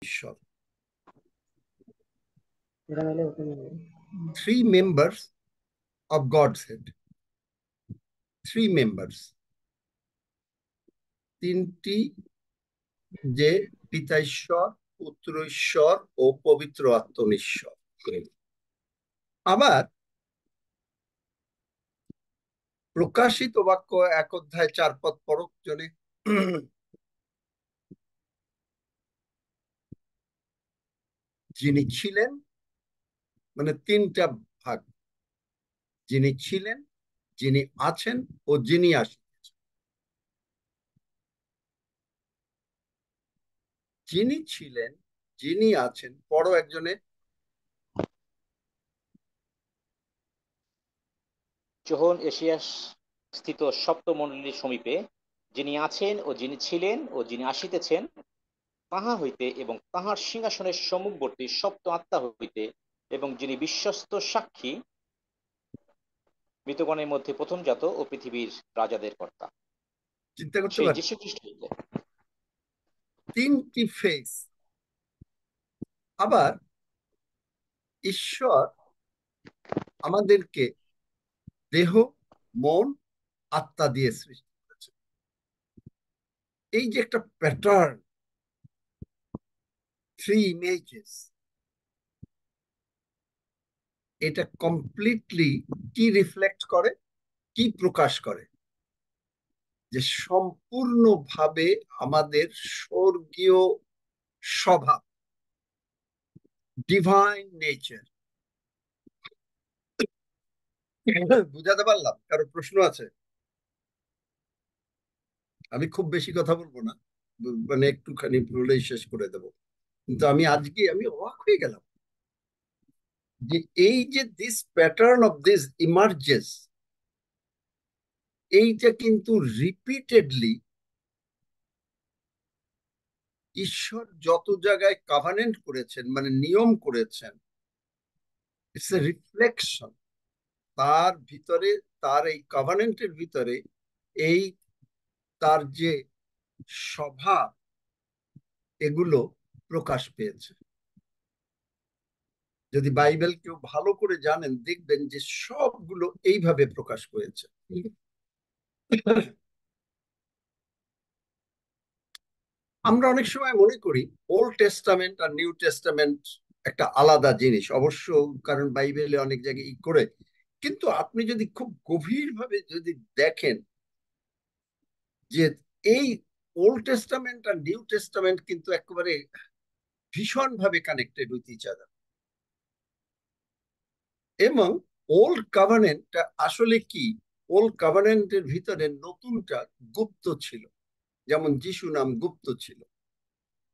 ঈশ্বর। Three members of Godhead. Three members. তিনটি, যে পিতা ঈশ্বর, পুত্র ঈশ্বর ও পবিত্র আত্মা ঈশ্বর। আবার প্রকাশিত বাক্য 1 অধ্যায় 4 পদ পড়ক জনে। যিনি ছিলেন, মানে তিনটা ভাগ, যিনি ছিলেন, যিনি আছেন ও যিনি আসিতেছেন। যিনি ছিলেন, যিনি আছেন, পড়ো একজনে। যোহন এশিয়া স্থিত সপ্তমণ্ডলীর সমীপে যিনি আছেন ও যিনি ছিলেন ও যিনি আসিতেছেন তাহা হইতে এবং তাহার সিংহাসনের সম্মুখবর্তী সপ্ত আত্মা হইতে এবং যিনি বিশ্বস্ত সাক্ষী, মৃতগণের মধ্যে প্রথমজাত ও পৃথিবীর রাজাদের কর্তা, চিন্তা করতে সেই পারেন যীশু খ্রিস্ট হইতে। তিনটি ফেস। আবার ঈশ্বর আমাদেরকে দেহ, মন, আত্মা দিয়ে সৃষ্টি করেছে। এই যে একটা প্যাটার্ন, থ্রি ইমেজেস, এটা কমপ্লিটলি কি রিফ্লেক্ট করে, কি প্রকাশ করে? যে সম্পূর্ণভাবে আমাদের স্বর্গীয় স্বভাব, ডিভাইন নেচার। বুঝাতে পারলাম? কারো প্রশ্ন আছে? আমি খুব বেশি কথা বলবো না, মানে একটুখানি বলেই শেষ করে দেব। কিন্তু আমি আজকে অবাক হয়ে গেলাম যে এই যে দিস প্যাটার্ন অফ দিস ইমার্জেস, এইটা কিন্তু রিপিটেডলি ঈশ্বর যত জায়গায় কভেনেন্ট করেছেন, মানে নিয়ম করেছেন, ইটস এ রিফ্লেকশন তার ভিতরে, তার এই কভেনেন্টের ভিতরে এই তার যে স্বভাব, এগুলো প্রকাশ পেয়েছে। যদি বাইবেল কেউ ভালো করে জানেন, দেখবেন যে সবগুলো এইভাবে প্রকাশ পেয়েছে। আমরা অনেক সময় মনে করি ওল্ড টেস্টামেন্ট আর নিউ টেস্টামেন্ট একটা আলাদা জিনিস, অবশ্য, কারণ বাইবেলে অনেক জায়গায় করে। কিন্তু আপনি যদি খুব গভীরভাবে যদি দেখেন যে এই ওল্ড টেস্টামেন্ট আর নিউ টেস্টামেন্ট কিন্তু একেবারে ভীষণভাবে কানেক্টেড উইথ ইচ আদার। এবং ওল্ড কভেনেন্টটা আসলে কি, ওল্ড কভেনেন্টের ভিতরে নতুনটা গুপ্ত ছিল, যেমন যিশু নাম গুপ্ত ছিল।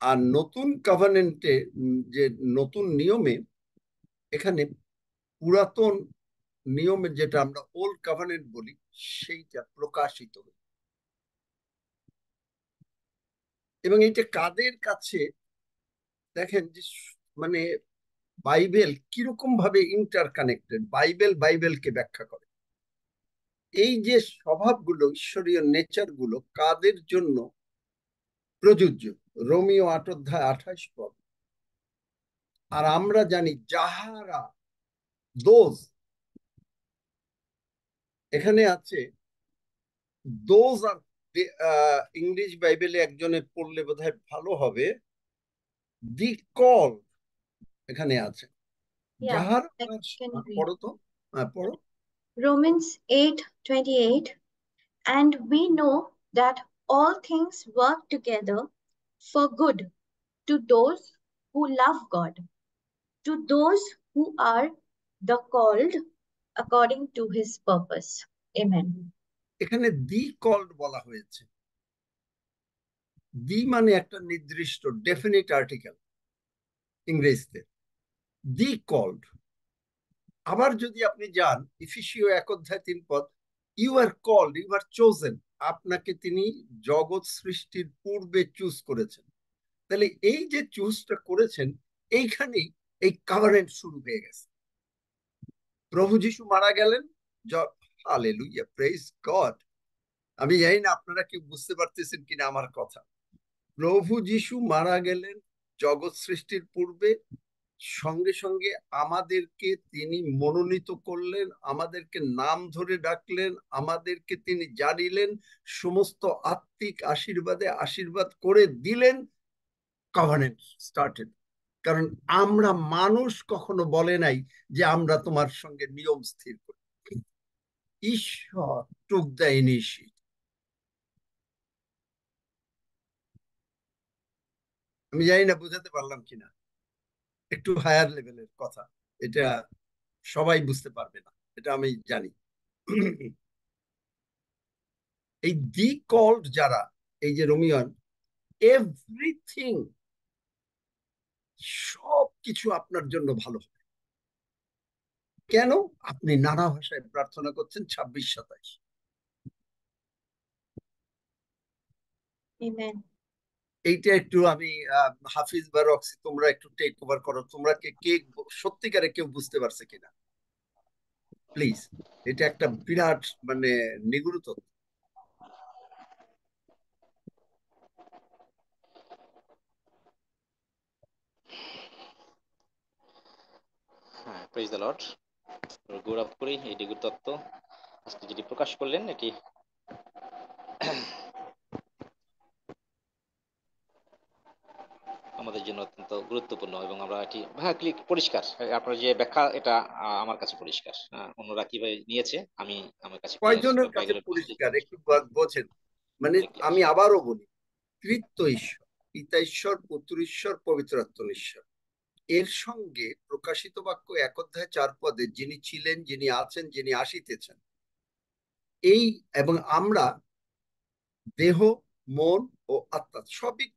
আর নতুন কভেনেন্টে, যে নতুন নিয়মে, এখানে পুরাতন নিয়মে যেটা আমরা ওল্ড কভেনেন্ট বলি, সেইটা প্রকাশিত। এবং এইটা কাদের কাছে, দেখেন যে মানে বাইবেল কিরকম ভাবে ইন্টার কানেক্টেড, বাইবেলকে ব্যাখ্যা করে। এই যে স্বভাবগুলো, ঈশ্বরীয় নেচার গুলো কাদের জন্য প্রযোজ্য? রোমিও 8 অধ্যায় 28 পদ। আর আমরা জানি যাহারা, দোজ, এখানে আছে দোজ আর, ইংলিশ বাইবেলে একজনে পড়লে বোধহয় ভালো হবে, দি কল, এখানে আছে Yeah, যাহার। I can read. পড়ো তো, পড়ো। Romans 8:28, and we know that all things work together for good to those who love God, to those who are the called according to his purpose. Amen. এখানে দি called বলা হয়েছে। দি মানে একটা নির্দিষ্ট definite article ইংরেজিতে, দি কল্ড। আবার যদি আপনি যান ইফিসীয় 1 অধ্যায় 3 পদ, you are called, you are chosen, আপনাকে তিনি জগৎ সৃষ্টির পূর্বে চুজ করেছেন। তাহলে এই যে চুজটা করেছেন, এইখানেই এই কভারেন্ট শুরু হয়ে গেছে। প্রভু যিশু মারা গেলেন, হালেলুয়া, প্রেজ গড। আমি জানি না আপনারা কি বুঝতে পারতেছেন কিনা আমার কথা। প্রভু যিশু মারা গেলেন, জগৎ সৃষ্টির পূর্বে সঙ্গে সঙ্গে আমাদেরকে তিনি মনোনীত করলেন, আমাদেরকে নাম ধরে ডাকলেন, আমাদেরকে তিনি জানিলেন, সমস্ত আত্মিক আশীর্বাদে আশীর্বাদ করে দিলেন। Covenant started. কারণ আমরা মানুষ কখনো বলে নাই যে আমরা তোমার সঙ্গে নিয়ম স্থির করি। ঈশ্বর টুক দ্য ইনিশিয়েটিভ। আমি জানি না বুঝাতে পারলাম কিনা, একটু হায়ার লেভেলের কথা, এটা সবাই বুঝতে পারবে না, এটা আমি জানি। এই দি কল্ড যারা, এই যে রোমিওন, এভরিথিং, সব কিছু আপনার জন্য ভালো হবে। কেন? আপনি নানা ভাষায় প্রার্থনা করছেন 26-27। Amen. এইটা একটু আমি হাফিজ বা রক্সি, তোমরা একটু টেক ওভার করো। তোমরা কে সত্যিকারে কেউ বুঝতে পারছে কিনা প্লিজ? এটা একটা বিরাট মানে নিগূঢ় তথ্য। হ্যাঁ, প্রেজ দ্য লর্ড। গৌরব করি এই ডিগ্রি তত্ত্ব আজকে যেটি প্রকাশ করলেন, এটি আমাদের জন্য অত্যন্ত গুরুত্বপূর্ণ এবং আমরা এটি ক্লিক পরিষ্কার। আপনার যে ব্যাখ্যা, এটা আমার কাছে পরিষ্কার। অন্যরা কিভাবে নিয়েছে আমি আমার কাছে ক্লিয়ার। কয়জনের কাছে বাইবেলের পরিষ্কার একটু বোঝেন? মানে ক্লিয়ার। আমি আবারও বলি, তৃত্ব ঈশ্বর, পিতা ঈশ্বর, পুত্র ঈশ্বর, পবিত্রাত্মা ঈশ্বর, এর সঙ্গে প্রকাশিত বাক্য 1 অধ্যায় 4 পদে যিনি ছিলেন, যিনি আছেন, যিনি আসিতেছেন, এই এবং আমরা দেহ, মন ও আত্মা, সবই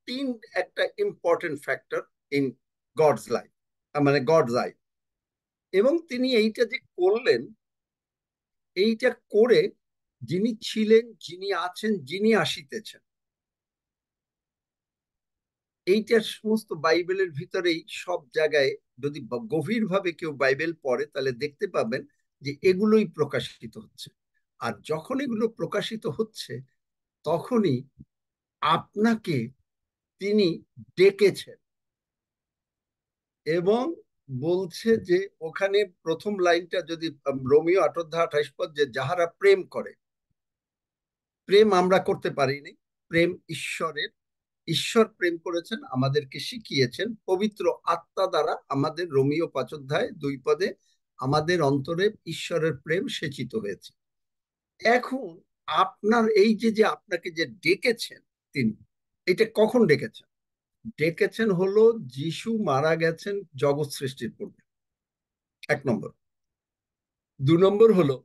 তিন একটা important factor in God's life, মানে গডস আই। এবং তিনি এইটা যে করলেন, এইটা করে যিনি ছিলেন, যিনি আছেন, যিনি আসিতেছেন, এইটার সমস্ত বাইবেলের ভিতরেই সব জায়গায় যদি গভীরভাবে কেউ বাইবেল পড়ে তাহলে দেখতে পাবেন যে এগুলোই প্রকাশিত হচ্ছে। আর যখন এগুলো প্রকাশিত হচ্ছে তখনই আপনাকে তিনি ডেকেছেন। এবং বলছে যে ওখানে প্রথম লাইনটা যদি রোমিও 8 অধ্যায় 28 পদ, যে যাহারা প্রেম করে, প্রেম আমরা করতে পারিনি, প্রেম ঈশ্বরের। ঈশ্বর প্রেম করেছেন, আমাদেরকে শিখিয়েছেন পবিত্র আত্মা দ্বারা। আমাদের রোমিও 5 অধ্যায় 2 পদে আমাদের অন্তরে ঈশ্বরের প্রেম সেচিত হয়েছে। এখন আপনার এই যে আপনাকে যে ডেকেছেন তিনি, এটা কখন ডেকেছেন? ডেকেছেন হলো যিশু মারা গেছেন জগৎ সৃষ্টির পূর্বে, 1 নম্বর। 2 নম্বর হলো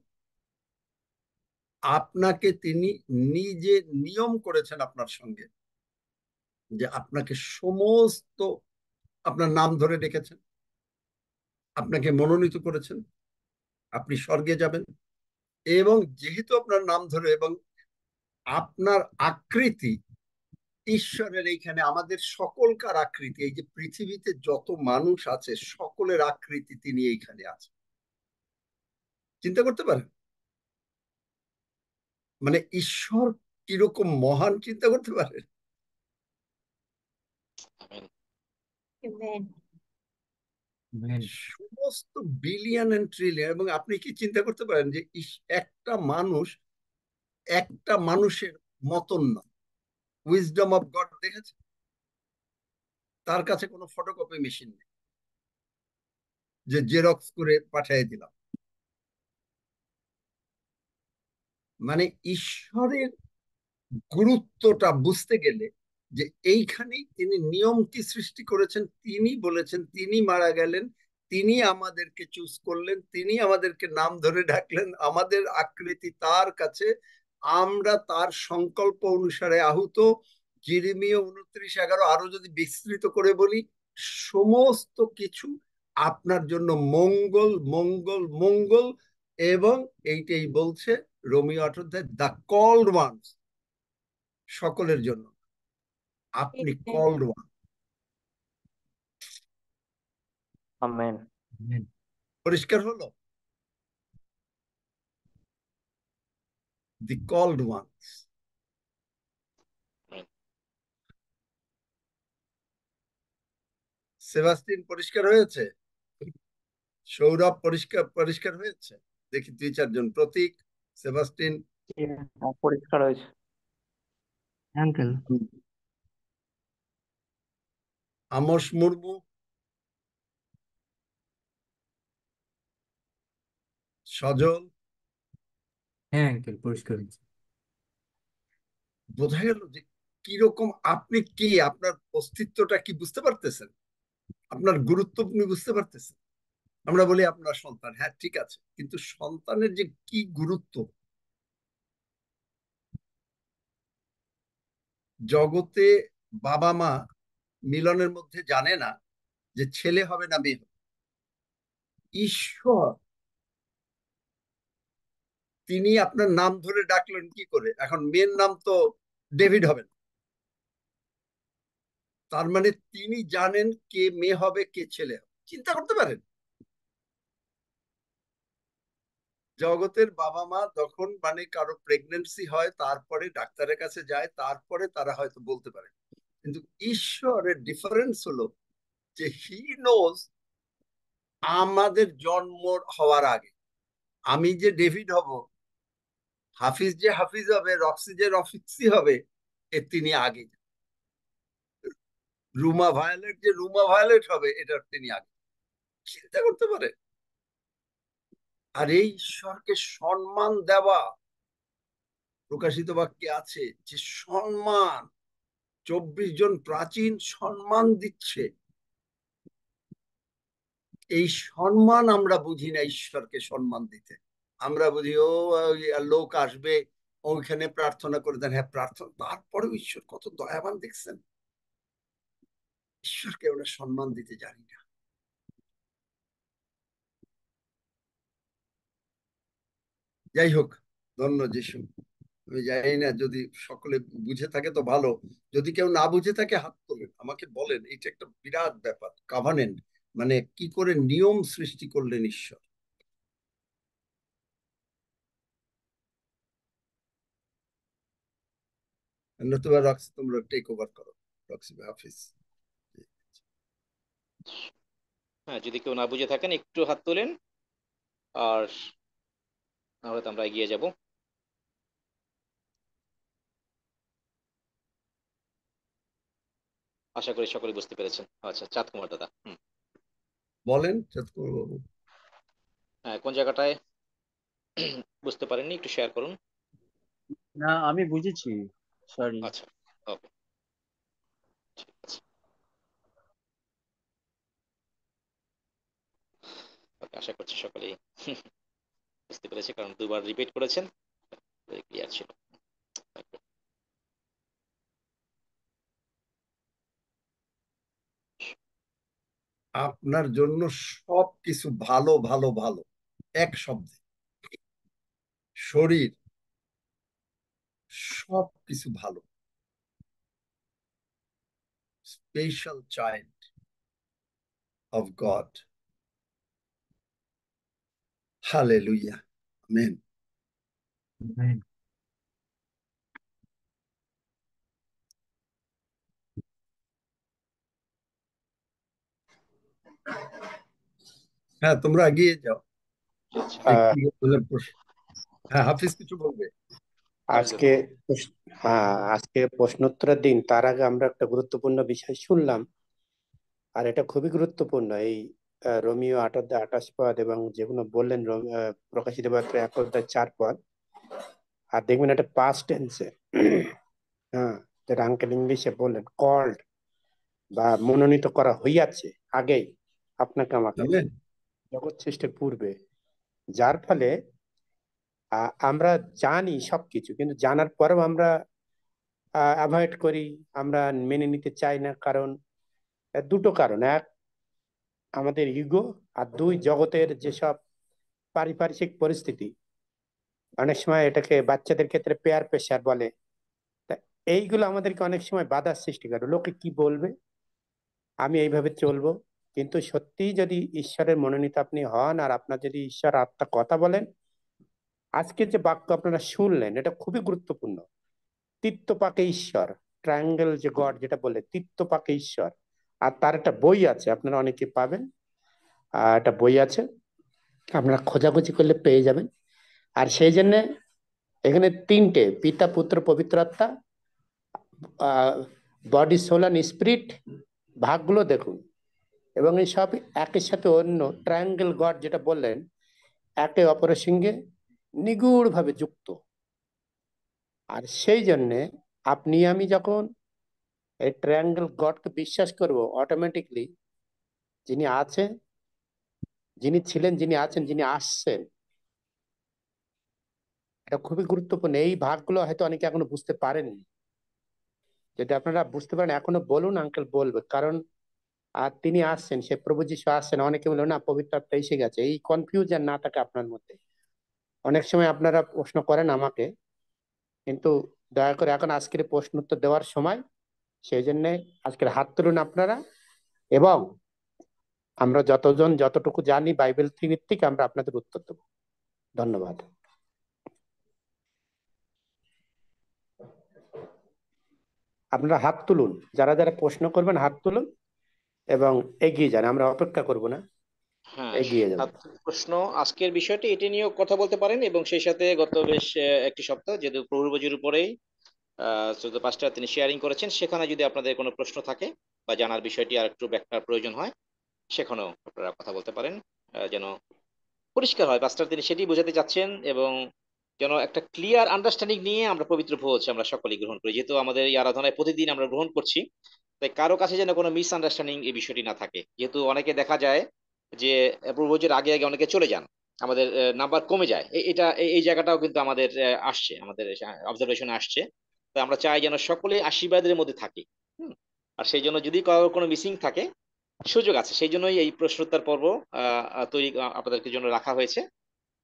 আপনাকে তিনি নিজে নিয়ম করেছেন আপনার সঙ্গে, যে আপনাকে সমস্ত আপনার নাম ধরে ডেকেছেন, আপনাকে মনোনীত করেছেন, আপনি স্বর্গে যাবেন। এবং যেহেতু আপনার নাম ধরে এবং আপনার আকৃতি ঈশ্বরের, এইখানে আমাদের সকলকার আকৃতি, এই যে পৃথিবীতে যত মানুষ আছে সকলের আকৃতি তিনি এইখানে আছেন। চিন্তা করতে পারেন মানে ঈশ্বর কিরকম মহান, চিন্তা করতে পারেন? আমেন। Amen. সমস্ত বিলিয়ন এন্ড ট্রিলিয়ন। এবং আপনি কি চিন্তা করতে পারেন যে একটা মানুষ একটা মানুষের মতন না। উইজডম অফ গড দেখেছে? তার কাছে কোনো ফটোকপি মেশিন নেই যে জেরক্স করে পাঠিয়ে দিলাম। মানে ঈশ্বরের গুরুত্বটা বুঝতে গেলে যে এইখানেই তিনি নিয়ম কি সৃষ্টি করেছেন, তিনি বলেছেন, তিনি মারা গেলেন, তিনি আমাদেরকে চুজ করলেন, তিনি আমাদেরকে নাম ধরে ডাকলেন, আমাদের আকৃতি তার কাছে, আমরা তার সংকল্প অনুসারে আহুত। জিরিমিয় 29:11, আরো যদি বিস্তৃত করে বলি, সমস্ত কিছু আপনার জন্য মঙ্গল মঙ্গল মঙ্গল। এবং এইটাই বলছে রোমিও 8 অধ্যায়, দ্য কল্ড ওয়ান্স, সকলের জন্য আপনি Amen. Called one. আমেন। পরিষ্কার হলো? দি কল্ড ওয়ান্স। আমেন। সেবাস্টিন পরিষ্কার হয়েছে? সৌরভ পরিষ্কার পরিষ্কার হয়েছে? দেখি 2-4 জন। প্রতীক, সেবাস্টিন, পরিষ্কার হয়েছে আঙ্কেল। আমোস মুর্মু, সজল। হ্যাঁ আঙ্কেল, পরিষ্কার হয়েছে। বোঝা গেল যে কিরকম আপনি কি, আপনার অস্তিত্বটা কি বুঝতে পারতেছেন, আপনার গুরুত্ব আপনি বুঝতে পারতেছেন। আমরা বলি আপনার সন্তান, হ্যাঁ ঠিক আছে, কিন্তু সন্তানের যে কি গুরুত্ব। জগতে বাবা মা মিলনের মধ্যে জানে না যে ছেলে হবে না মেয়ে হবে। ঈশ্বর তিনি আপনার নাম ধরে ডাকলেন কি করে? এখন মেয়ের নাম তো ডেভিড হবে না, তার মানে তিনি জানেন কে মেয়ে হবে কে ছেলে হবে। চিন্তা করতে পারেন, জগতের বাবা মা যখন মানে কারো প্রেগনেন্সি হয় তারপরে ডাক্তারের কাছে যায়, তারপরে তারা হয়তো বলতে পারে। কিন্তু ঈশ্বরের ডিফারেন্স হলো যে হি নোজ আমাদের জন্ম হওয়ার আগে। আমি যে ডেভিড হব, হাফিজ যে হাফিজ হবে, রক্সি যে রক্সি হবে, তিনি আগে। রুমা ভায়োলেট যে রুমা ভায়োলেট হবে, এটা তিনি আগে। চিন্তা করতে পারে। আর এই ঈশ্বরকে সম্মান দেওয়া, প্রকাশিত বাক্যে আছে যে সম্মান, 24 জন প্রাচীন সম্মান দিচ্ছে। এই সম্মান আমরা বুঝি না, ঈশ্বরকে সম্মান দিতে। আমরা বুঝি ও লোক আসবে ওইখানে প্রার্থনা করে দেন, হ্যাঁ প্রার্থনা, তারপরেও ঈশ্বর কত দয়াবান দেখছেন। ঈশ্বরকে আমরা সম্মান দিতে জানি না। যাই হোক, ধন্য যিশু। আমি জানি না, যদি সকলে বুঝে থাকে তো ভালো, যদি কেউ না বুঝে থাকে হাত তোলেন, আমাকে বলেন। এটা একটা বিরাট ব্যাপার, কাভানেন্ট মানে কি করে নিয়ম সৃষ্টি করলেন ঈশ্বর। নতুবা রক্স, তোমরা টেক ওভার করো, রক্সি হাফিজ। হ্যাঁ, যদি কেউ না বুঝে থাকেন একটু হাত তোলেন, আর নাহলে তো আমরা এগিয়ে যাব। আশা করি সকলে বুঝতে পেরেছেন। আচ্ছা, চাঁদ কুমার দাদা, বলেন চাঁদকুমার বাবু। হ্যাঁ, কোন জায়গাটায় বুঝতে পারেননি একটু শেয়ার করুন। না, আমি বুঝেছি, সরি। আচ্ছা, ওকে, ঠিক আছে। ওকে, আশা করছি সকলেই বুঝতে পেরেছে, কারণ দুবার রিপিট করেছেন, ক্লিয়ার ছিল। Okay. আপনার জন্য সবকিছু ভালো ভালো ভালো, এক শব্দে। শরীর, সবকিছু ভালো। Special child of god. Hallelujah, amen. Amen. হ্যাঁ, তোমরা এগিয়ে যাও। আচ্ছা, হ্যাঁ, হাফিজ কিছু বলবে। আজকে হ্যাঁ, আজকে প্রশ্নোত্তরের দিন, তার আগে আমরা একটা গুরুত্বপূর্ণ বিষয় শুনলাম, আর এটা খুবই গুরুত্বপূর্ণ। এই রোমিও 8 অধ্যায় 28 পদ এবং যেগুলো বললেন প্রকাশিত বার্তা 1 অধ্যায় 4 পদ, আর দেখবেন এটা পাস্ট টেন্সে। হ্যাঁ, যেটা আঙ্কেল ইংলিশে বললেন, কল্ড বা মনোনীত করা হইয়াছে আগেই আপনাকে আমাকে, আমেন। জগৎ সৃষ্টির পূর্বে। যার ফলে আমরা জানি সবকিছু, কিন্তু জানার পরেও আমরা অ্যাভয়েড করি, আমরা মেনে নিতে চাই না। কারণ দুটো কারণ: এক, আমাদের ইগো, আর দুই, জগতের যেসব পারিপার্শ্বিক পরিস্থিতি। অনেক সময় এটাকে বাচ্চাদের ক্ষেত্রে পেয়ার প্রেশার বলে। তা এইগুলো আমাদেরকে অনেক সময় বাধার সৃষ্টি করে। লোকে কি বলবে, আমি এইভাবে চলবো। কিন্তু সত্যি যদি ঈশ্বরের মনোনীত আপনি হন, আর আপনার যদি ঈশ্বর আত্মা কথা বলেন, আজকের যে বাক্য আপনারা শুনলেন এটা খুবই গুরুত্বপূর্ণ। তিত্তপাকে ঈশ্বর, ট্রায়াঙ্গেল যে গড যেটা বলে, তিত্তপাকে ঈশ্বর, আর তার একটা বই আছে, আপনারা অনেকে পাবেন। একটা বই আছে, আপনারা খোঁজাখুঁজি করলে পেয়ে যাবেন। আর সেই জন্য এখানে তিনটে, পিতা পুত্র পবিত্র আত্মা, বডি সোল অ্যান্ড স্পিরিট ভাগগুলো দেখুন। এবং এই সব একের সাথে অন্য ট্রায়াঙ্গেল গড যেটা বললেন, একে অপরের সঙ্গে নিগুড়ভাবে যুক্ত। আর সেই জন্যে আপনি আমি যখন এই ট্রায়াঙ্গেল গডকে বিশ্বাস করব, অটোমেটিকলি যিনি আছেন, যিনি ছিলেন, যিনি আছেন, যিনি আসছেন, এটা খুবই গুরুত্বপূর্ণ। এই ভাগগুলো হয়তো অনেকে এখনো বুঝতে পারেননি। যদি আপনারা বুঝতে পারেন এখনো বলুন, আঙ্কেল বলবে। কারণ আর তিনি আসছেন, সে প্রভু যিশু আসছেন। অনেকে বললো না পবিত্র আত্মা এসে গেছে, এই কনফিউশন না থাকে আপনার মধ্যে। অনেক সময় আপনারা প্রশ্ন করেন আমাকে, কিন্তু দয়া করে এখন আজকের প্রশ্ন উত্তর দেওয়ার সময়, সেই জন্য আজকের হাত তুলুন আপনারা। এবং আমরা যতটুকু জানি বাইবেল থেকে আমরা আপনাদের উত্তর দেবো। ধন্যবাদ। আপনারা হাত তুলুন, যারা যারা প্রশ্ন করবেন হাত তুলুন এবং এগিয়ে যান। আমরা অপেক্ষা করব না, হ্যাঁ, এগিয়ে যাব। প্রশ্ন আজকের বিষয়টি এটি নিয়েও কথা বলতে পারেন, এবং সেই সাথে গত বেশ একটি সপ্তাহ যেহেতু প্রভুর উপরেই 14-5টা তিনি শেয়ারিং করেছেন, সেখানে যদি আপনাদের কোনো প্রশ্ন থাকে বা জানার বিষয়টি আর একটু ব্যাখ্যার প্রয়োজন হয়, সেখানেও আপনারা কথা বলতে পারেন, যেন পরিষ্কার হয় পাস্টার তিনি সেটি বোঝাতে চাচ্ছেন, এবং যেন একটা ক্লিয়ার আন্ডারস্ট্যান্ডিং নিয়ে আমরা পবিত্র ভোজ আমরা সকলেই গ্রহণ করি। যেহেতু আমাদের এই আরাধনায় প্রতিদিন আমরা গ্রহণ করছি, তাই কারো কাছে যেন কোনো মিসআন্ডারস্ট্যান্ডিং এই বিষয়টি না থাকে। যেহেতু অনেকে দেখা যায় যে প্রভোজের আগে আগে অনেকে চলে যান, আমাদের নাম্বার কমে যায়। এই জায়গাটাও কিন্তু আমাদের আসছে, আমাদের অবজারভেশনে আসছে। তো আমরা চাই যেন সকলে আশীর্বাদের মধ্যে থাকি। হুম। আর সেই জন্য যদি কারোর কোনো মিসিং থাকে, সুযোগ আছে, সেই জন্যই এই প্রশ্নোত্তর পর্ব তৈরি আপনাদেরকে জন্য রাখা হয়েছে,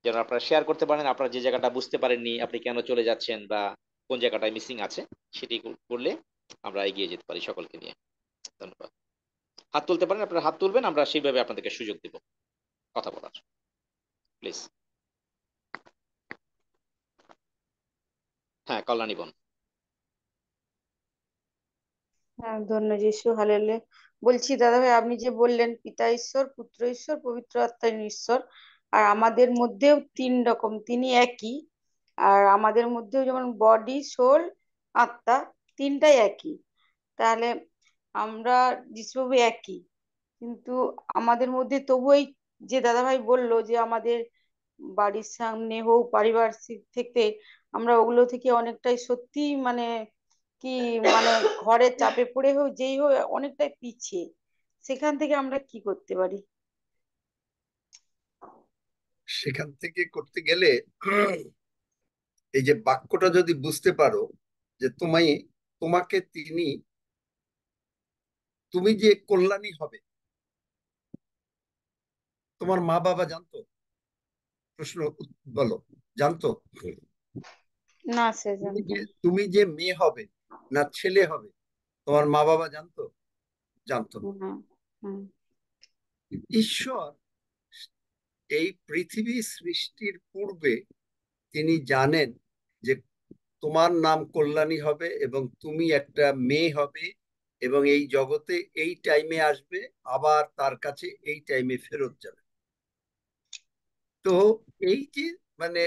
যেন আপনারা শেয়ার করতে পারেন আপনারা যে জায়গাটা বুঝতে পারেননি, আপনি কেন চলে যাচ্ছেন বা কোন জায়গাটায় মিসিং আছে, সেটি করলে আমরা এগিয়ে যেতে পারি সকলকে নিয়ে। ধন্যবাদ। হাত তুলতে পারেন, আপনারা হাত তুলবেন, আমরা সেইভাবে আপনাদেরকে সুযোগ দেব কথা বলার। প্লিজ। হ্যাঁ, কল্যাণী বোন। হ্যাঁ, ধন্য যিশু, হালেলুয়া। বলছি দাদা ভাই, আপনি যে বললেন পিতা ঈশ্বর, পুত্র ঈশ্বর, পবিত্র আত্মা ঈশ্বর, আর আমাদের মধ্যেও তিন রকম, তিনি একই। আর আমাদের মধ্যেও যেমন বডি, সোল, আত্মা, তিনটাই একই। তাহলে আমরা যিশুবাবু একই, কিন্তু আমাদের মধ্যে তবু এই যে দাদা ভাই বললো যে আমাদের বাড়ির সামনে হোক, পারিপার্শ্বিক থেকে আমরা ওগুলো থেকে অনেকটাই সত্যি মানে কি মানে ঘরের চাপে পড়ে হোক, যেই হোক, অনেকটাই পিছিয়ে। সেখান থেকে আমরা কি করতে পারি? সেখান থেকে করতে গেলে এই যে বাক্যটা যদি বুঝতে পারো যে তোমাকে তুমি যে কল্যাণী হবে, তোমার মা বাবা জানতো? প্রশ্ন বলো, জানতো? না, সে জানতো না। তুমি যে মেয়ে হবে না ছেলে হবে, তোমার মা বাবা জানতো? জানতো না। হুম, হুম, ঈশ্বর এই পৃথিবী সৃষ্টির পূর্বে তিনি জানেন যে তোমার নাম কল্যাণী হবে এবং তুমি একটা মেয়ে হবে এবং এই জগতে এই টাইমে আসবে, আবার তার কাছে এই টাইমে ফেরত যাবে। তো এই যে মানে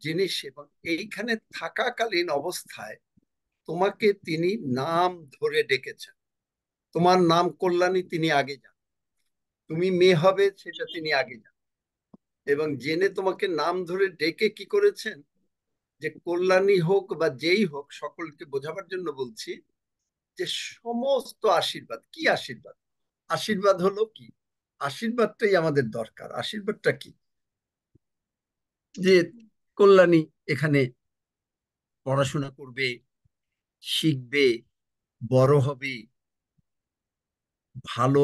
জিনিস, এবং এইখানে থাকাকালীন অবস্থায় তোমাকে তিনি নাম ধরে ডেকেছেন। তোমার নাম কল্যাণী তিনি আগে জানেন, তুমি মেয়ে হবে সেটা তিনি আগে জানেন, এবং জেনে তোমাকে নাম ধরে ডেকে কি করেছেন, যে কল্যাণী হোক বা যেই হোক, সকলকে বোঝাবার জন্য বলছি যে সমস্ত আশীর্বাদ কি আশীর্বাদ, আশীর্বাদ হলো কি, আশীর্বাদটাই আমাদের দরকার। আশীর্বাদটা কি? যে কল্যাণী এখানে পড়াশোনা করবে, শিখবে, বড় হবে, ভালো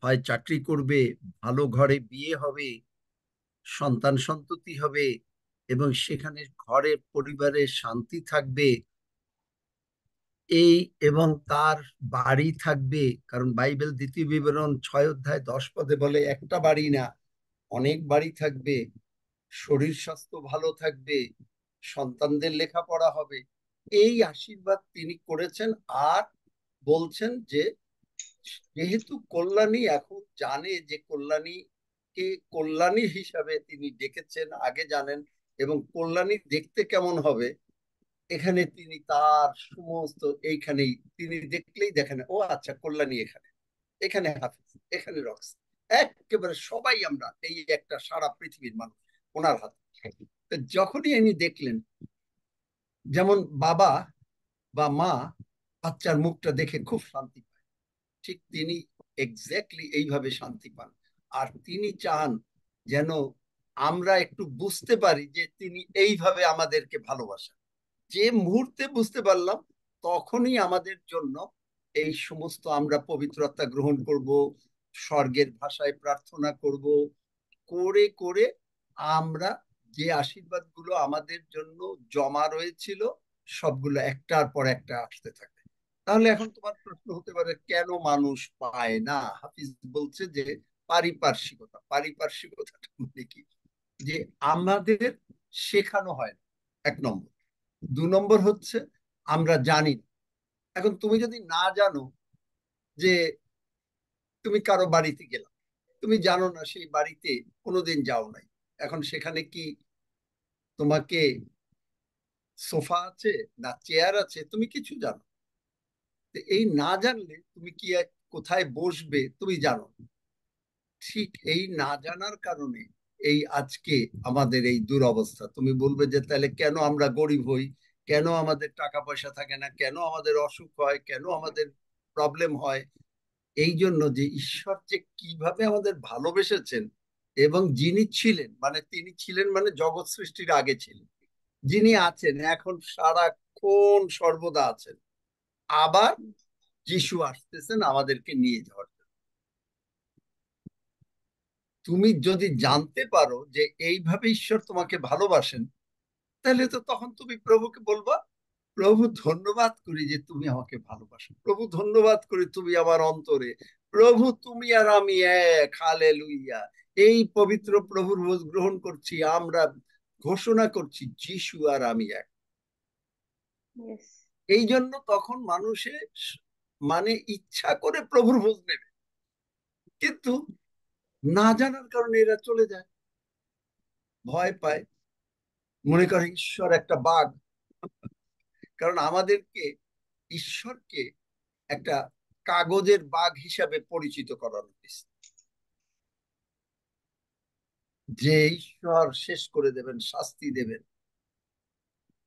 হয় চাকরি করবে, ভালো ঘরে বিয়ে হবে, সন্তান সন্ততি হবে, এবং সেখানে ঘরে পরিবারে শান্তি থাকবে, এই এবং তার বাড়ি থাকবে। কারণ বাইবেল 2 বিবরণ 6 অধ্যায় 10 পদে বলে একটা বাড়ি না, অনেক বাড়ি থাকবে, শরীর স্বাস্থ্য ভালো থাকবে, সন্তানদের লেখাপড়া হবে। এই আশীর্বাদ তিনি করেছেন। আর বলছেন যে যেহেতু কল্যাণী এখন জানে যে কল্যাণীকে কল্যাণী হিসাবে তিনি ডেকেছেন, আগে জানেন, এবং কল্যাণী দেখতে কেমন হবে এখানে তিনি তার সমস্ত এইখানেই তিনি দেখলেই দেখেন, ও আচ্ছা কল্যাণী এখানে, এখানে হাফিজ, এখানে রক্স, একেবারে সবাই আমরা এই একটা সারা পৃথিবীর মানুষ ওনার হাতে। তো যখনই ইনি দেখলেন, যেমন বাবা বা মা বাচ্চার মুখটা দেখে খুব শান্তি পায়, ঠিক তিনি এক্স্যাক্টলি এইভাবে শান্তি পান। আর তিনি চান যেন আমরা একটু বুঝতে পারি যে তিনি এইভাবে আমাদেরকে ভালোবাসেন। যে মুহূর্তে বুঝতে পারলাম, তখনই আমাদের জন্য এই সমস্ত আমরা পবিত্রতা গ্রহণ করব, স্বর্গের ভাষায় প্রার্থনা করব, করে করে আমরা যে আশীর্বাদগুলো আমাদের জন্য জমা রয়েছিল সবগুলো একটার পর একটা আসতে থাকে। তাহলে এখন তোমার প্রশ্ন হতে পারে কেন মানুষ পায় না? হাফিজ বলছে যে পারিপার্শ্বিকতা। পারিপার্শ্বিকতাটা মানে কি? যে আমাদের শেখানো হয় না, 1 নম্বর। 2 নম্বর হচ্ছে আমরা জানি না। এখন তুমি যদি না জানো যে তুমি কারো বাড়িতে গেলা, তুমি জানো না সেই বাড়িতে কোনোদিন যাও নাই, এখন সেখানে কি তোমাকে সোফা আছে না চেয়ার আছে, তুমি কিছু জানো না। তো এই না জানলে তুমি কি কোথায় বসবে তুমি জানো না। ঠিক এই না জানার কারণে এই আজকে আমাদের এই দুরবস্থা। তুমি বলবে যে তাহলে কেন আমরা গরিব হই, কেন আমাদের টাকা পয়সা থাকে না, কেন আমাদের অসুখ হয়, কেন আমাদের প্রবলেম হয়? এই জন্য যে ঈশ্বর যে কিভাবে আমাদের ভালোবেসেছেন, এবং যিনি ছিলেন মানে তিনি ছিলেন মানে জগৎ সৃষ্টির আগে ছিলেন, যিনি আছেন এখন সারাক্ষণ সর্বদা আছেন, আবার যিশু আসতেছেন আমাদেরকে নিয়ে যাওয়ার জন্য। তুমি যদি জানতে পারো যে এইভাবে ঈশ্বর তোমাকে ভালোবাসেন, তাহলে তো তখন তুমি প্রভুকে বলবা, প্রভু ধন্যবাদ করি যে তুমি আমাকে ভালোবাসো, প্রভু ধন্যবাদ করি তুমি আমার অন্তরে, প্রভু তুমি আর আমি এক, হালেলুইয়া। এই পবিত্র প্রভুর ভোজ গ্রহণ করছি, আমরা ঘোষণা করছি যিশু আর আমি এক। Yes. এই জন্য তখন মানুষের মানে ইচ্ছা করে প্রভুর ভোজ নেবে, কিন্তু না জানার কারণে এরা চলে যায়, ভয় পায়, মনে করে ঈশ্বর একটা বাঘ। কারণ আমাদেরকে ঈশ্বরকে একটা কাগজের বাঘ হিসাবে পরিচিত করানো হয়েছে, যে ঈশ্বর শেষ করে দেবেন, শাস্তি দেবেন,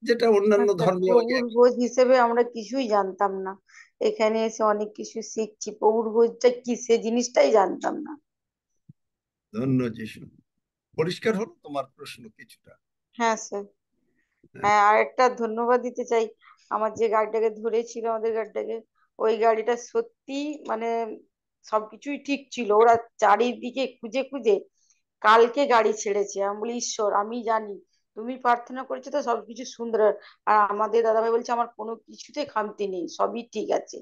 যেটা অন্যান্য আচ্ছা, ধর্মে ওই প্রভুর একই। ভোজ হিসেবে আমরা কিছুই জানতাম না, এখানে এসে অনেক কিছু শিখছি। প্রভুর ভোজটা কি সে জিনিসটাই জানতাম না। ধন্য যিশু। পরিষ্কার হলো তোমার প্রশ্ন কিছুটা? হ্যাঁ স্যার। হ্যাঁ, হ্যাঁ, আর একটা ধন্যবাদ দিতে চাই, আমার যে গাড়িটাকে ধরেছিল, আমাদের গাড়িটাকে, ওই গাড়িটা সত্যি মানে সবকিছুই ঠিক ছিল, ওরা চারিদিকে খুঁজে খুঁজে কালকে গাড়ি ছেড়েছে। আমি বলি ঈশ্বর, আমি জানি তুমি প্রার্থনা করেছো তো সবকিছু সুন্দর আর আমাদের দাদাভাই বলছে আমার কোনো কিছুতে খামতি নেই, সবই ঠিক আছে।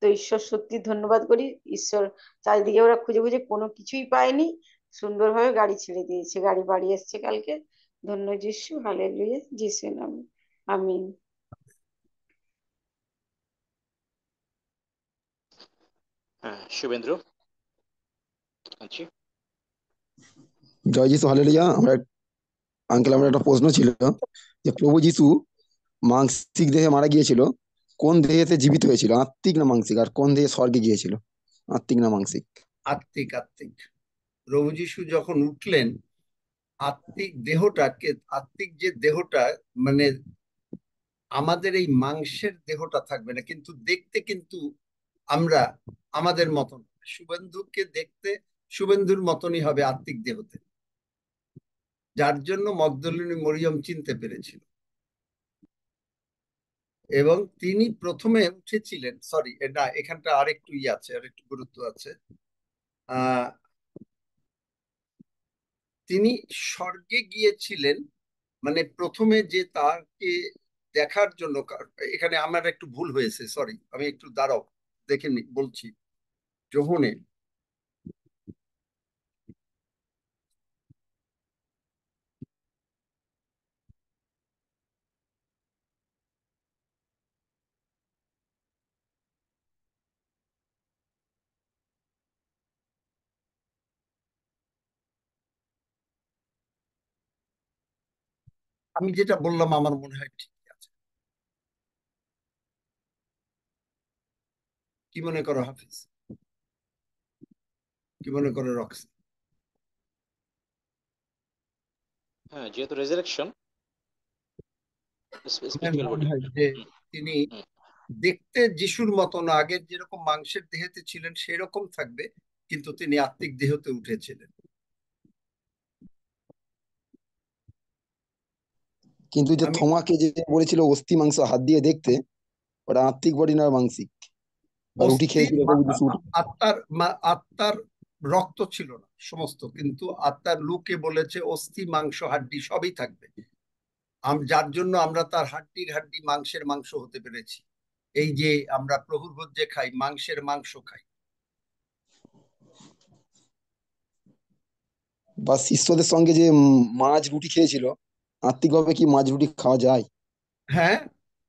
তো ঈশ্বর সত্যি ধন্যবাদ করি, ঈশ্বর চারিদিকে ওরা খুঁজে খুঁজে কোনো কিছুই পায়নি, সুন্দরভাবে গাড়ি ছেড়ে দিয়েছে, গাড়ি বাড়ি এসছে কালকে। ধন্য যিশু, হালেলুয়া, যিশু নামে আমিন। হ্যাঁ, শুভেন্দ্র। আচ্ছা। জয় যিশু, হালেলুয়া। আঙ্কেল, আমার একটা প্রশ্ন ছিল যে প্রভু যিশু মাংসিক দেহে মারা গিয়েছিল, কোন দেহেতে জীবিত হয়েছিল, আত্মিক না মাংসিক? আর কোন দেহে স্বর্গে গিয়েছিল, আত্মিক না মাংসিক? আত্মিক, আত্মিক। প্রভু যিশু যখন উঠলেন, আত্মিক দেহটাকে, আত্মিক যে দেহটা মানে আমাদের এই মাংসের দেহটা থাকবে না, কিন্তু দেখতে কিন্তু আমরা আমাদের মতন, শুভেন্দুকে দেখতে শুভেন্দুর মতনই হবে আত্মিক দেহতে, যার জন্য মগদলিনী মরিয়ম চিনতে পেরেছিল। এবং তিনি প্রথমে উঠেছিলেন, সরি না, এখানটা আরেকটু আছে, আরেকটু গুরুত্ব আছে। আহ তিনি স্বর্গে গিয়েছিলেন, মানে প্রথমে যে তাকে দেখার জন্য, এখানে আমার একটু ভুল হয়েছে, সরি, আমি একটু দাঁড়াও, দেখে বলছি। যোহনে আমি যেটা বললাম আমার মনে হয় ঠিক আছে। কি মনে করো হাফিজ, কি মনে করো রক্সি? হ্যাঁ, যেহেতু রেজারেকশন আমার স্পিরিচুয়াল মনে বডি। হয় যে তিনি দেখতে যিশুর মতন আগের যেরকম মাংসের দেহেতে ছিলেন সেরকম থাকবে, কিন্তু তিনি আত্মিক দেহতে উঠেছিলেন। কিন্তু যে আমি থমাকে যে বলেছিল অস্থি মাংস হাত দিয়ে দেখতে, ওটা আত্মিক বডি না মানসিক? বা রুটি অস্থি খেয়েছিল প্রভু যিশু আত্মার রক্ত ছিল না সমস্ত, কিন্তু আত্মার লুকে বলেছে অস্থি মাংস হাড্ডি সবই থাকবে। যার জন্য আমরা তার হাড্ডির হাড্ডি মাংসের মাংস হতে পেরেছি। এই যে আমরা প্রভুর ভোজে খাই, মাংসের মাংস খাই। বা শিষ্যদের সঙ্গে যে মাছ রুটি খেয়েছিল, আত্মিকভাবে কি মাছ রুটি খাওয়া যায়? হ্যাঁ,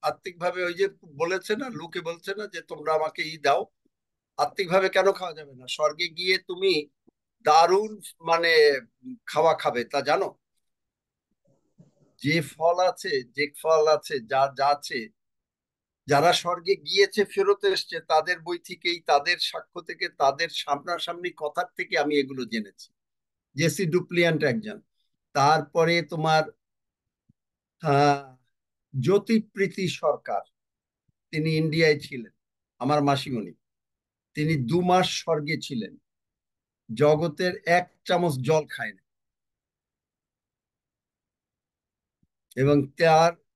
আত্মিক ভাবে ওই যে বলেছে না, লুকে বলছে না যে তোমরা আমাকে দাও। আত্মিক ভাবে কেন খাওয়া যাবে না? স্বর্গে গিয়ে তুমি দারুণ মানে খাওয়া খাবে, তা জানো? যে ফল আছে, যে ফল আছে, যা যা আছে, যারা স্বর্গে গিয়েছে ফেরত এসছে তাদের বই থেকেই, তাদের সাক্ষ্য থেকে, তাদের সামনাসামনি কথার থেকে আমি এগুলো জেনেছি। জেসি ডুপ্লিয়ান্ট একজন। তারপরে তোমার আহ জ্যোতিপ্রীতি সরকার, তিনি ইন্ডিয়ায় ছিলেন, আমার মাসিমণি। তিনি 2 মাস স্বর্গে ছিলেন, জগতের 1 চামচ জল খায় না। এবং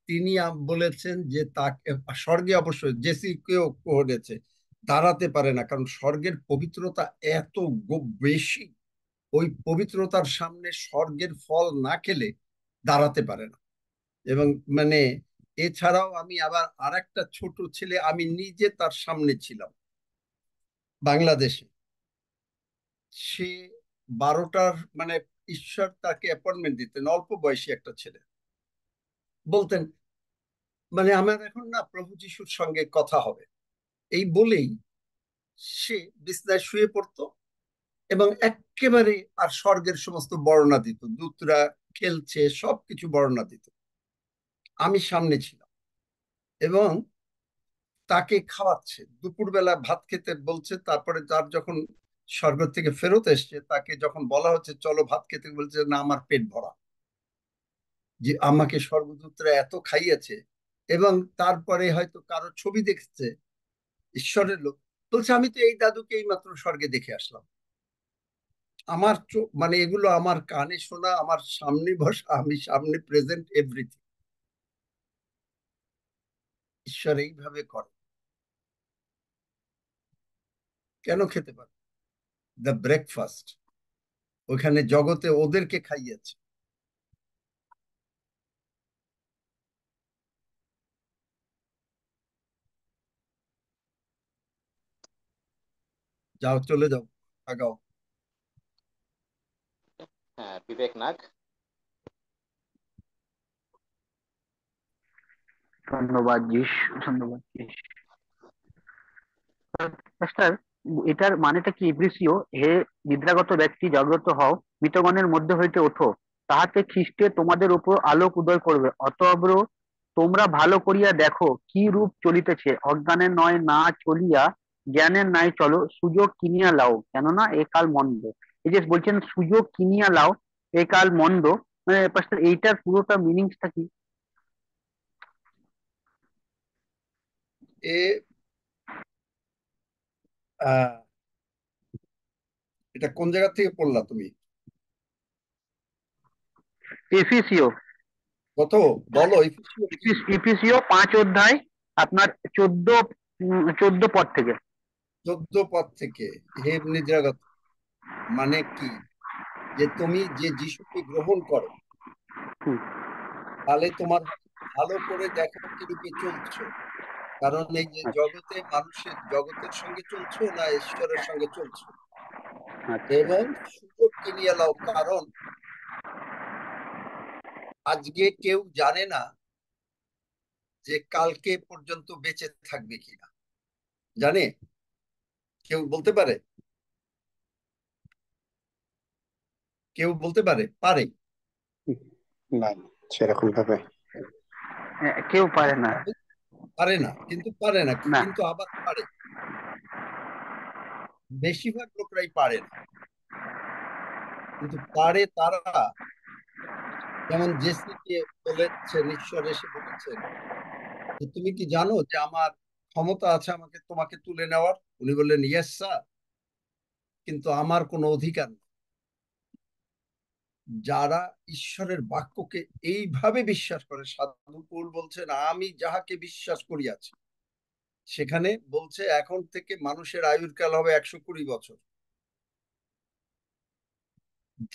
তিনি বলেছেন যে তাকে স্বর্গে অবশ্যই জেসি কেও করেছে, দাঁড়াতে পারে না, কারণ স্বর্গের পবিত্রতা এত বেশি। ওই পবিত্রতার সামনে স্বর্গের ফল না খেলে দাঁড়াতে পারে না। এবং মানে এছাড়াও আমি আবার আরেকটা ছোট ছেলে, আমি নিজে তার সামনে ছিলাম বাংলাদেশে। সে 12টার মানে ঈশ্বর তাকে অ্যাপয়েন্টমেন্ট দিতেন, অল্প বয়সী একটা ছেলে। বলতেন মানে আমার এখন না প্রভু যিশুর সঙ্গে কথা হবে, এই বলেই সে বিছনায় শুয়ে পড়তো এবং একেবারে আর স্বর্গের সমস্ত বর্ণনা দিত, দূতরা খেলছে সবকিছু বর্ণনা দিত। আমি সামনে ছিলাম এবং তাকে খাওয়াচ্ছে, দুপুরবেলা ভাত খেতে বলছে। তারপরে তার যখন স্বর্গ থেকে ফেরত এসছে, তাকে যখন বলা হচ্ছে চলো ভাত খেতে, বলছে না আমার পেট ভরা। যে আমাকে স্বর্গদূতরা এত খাইয়েছে। এবং তারপরে হয়তো কারো ছবি দেখছে, ঈশ্বরের লোক বলছে আমি তো এই দাদুকে এই মাত্র স্বর্গে দেখে আসলাম। আমার চোখ মানে এগুলো আমার কানে শোনা, আমার সামনে বসা, আমি সামনে প্রেজেন্ট, এভরিথিং। ঈশ্বর এইভাবে করে। কেন খেতে পারে? দ্য ব্রেকফাস্ট ওখানে জগতে ওদেরকে খাইয়েছে। যাও চলে যাও, আগাও। হ্যাঁ, বিবেক নাগ। ধন্যবাদ জিস, ধন্যবাদ জিস। মাস্টার, এটার মানেটা কি? ইব্রিসীয়, হে নিদ্রাগত ব্যক্তি জাগ্রত হও, মৃতগণের মধ্যে হইতে ওঠো, তাহাতে খ্রিস্টে তোমাদের উপর আলোক উদয় করবে। অতএব তোমরা ভালো করিয়া দেখো কি রূপ চলিতেছে, অজ্ঞানের নয় না চলিয়া জ্ঞানের ন্যায় চলো, সুযোগ কিনিয়া লাও, কেননা এ কাল মন্দ। এই যে বলছেন সুযোগ কিনিয়া লাও, এ কাল মন্দ, মানে পাস্টার এইটার পুরোটা মিনিংসটা কি? এ আহ এটা কোন জায়গা থেকে পড়লা তুমি? এফিসিও, কত বলো, এফিসিও কি? এফিসিও 5 অধ্যায়, আপনার 14 পদ থেকে। 14 পদ থেকে। হে নিদ্রাগত মানে কি? যে তুমি যে যিশুকে গ্রহণ করো, হুম, তাহলে তোমার ভালো করে দেখো কি রূপে চলছো। কারণ এই যে আচ্ছা জগতে মানুষের জগতের সঙ্গে চলছো না ঈশ্বরের সঙ্গে চলছো। আচ্ছা। এবং সুযোগ কিনিয়ে নাও, কারণ আজকে কেউ জানে না যে কালকে পর্যন্ত বেঁচে থাকবে কিনা। জানে? কেউ বলতে পারে? কেউ বলতে পারে? পারে? না, সেরকম ভাবে কেউ পারে না। পারে না, কিন্তু পারে না, না, কিন্তু আবার পারে। বেশিরভাগ লোকরাই পারে না, কিন্তু পারে তারা। যেমন জেসিকে বলেছেন, ঈশ্বর এসে বলেছেন যে তুমি কি জানো যে আমার ক্ষমতা আছে আমাকে তোমাকে তুলে নেওয়ার? উনি বললেন ইয়েস স্যার, কিন্তু আমার কোনো অধিকার নেই। যারা ঈশ্বরের বাক্যকে এইভাবে বিশ্বাস করে, সাধু পৌল বলছেন আমি যাহাকে বিশ্বাস করিয়াছি, সেখানে বলছে এখন থেকে মানুষের আয়ুর কাল হবে 120 বছর।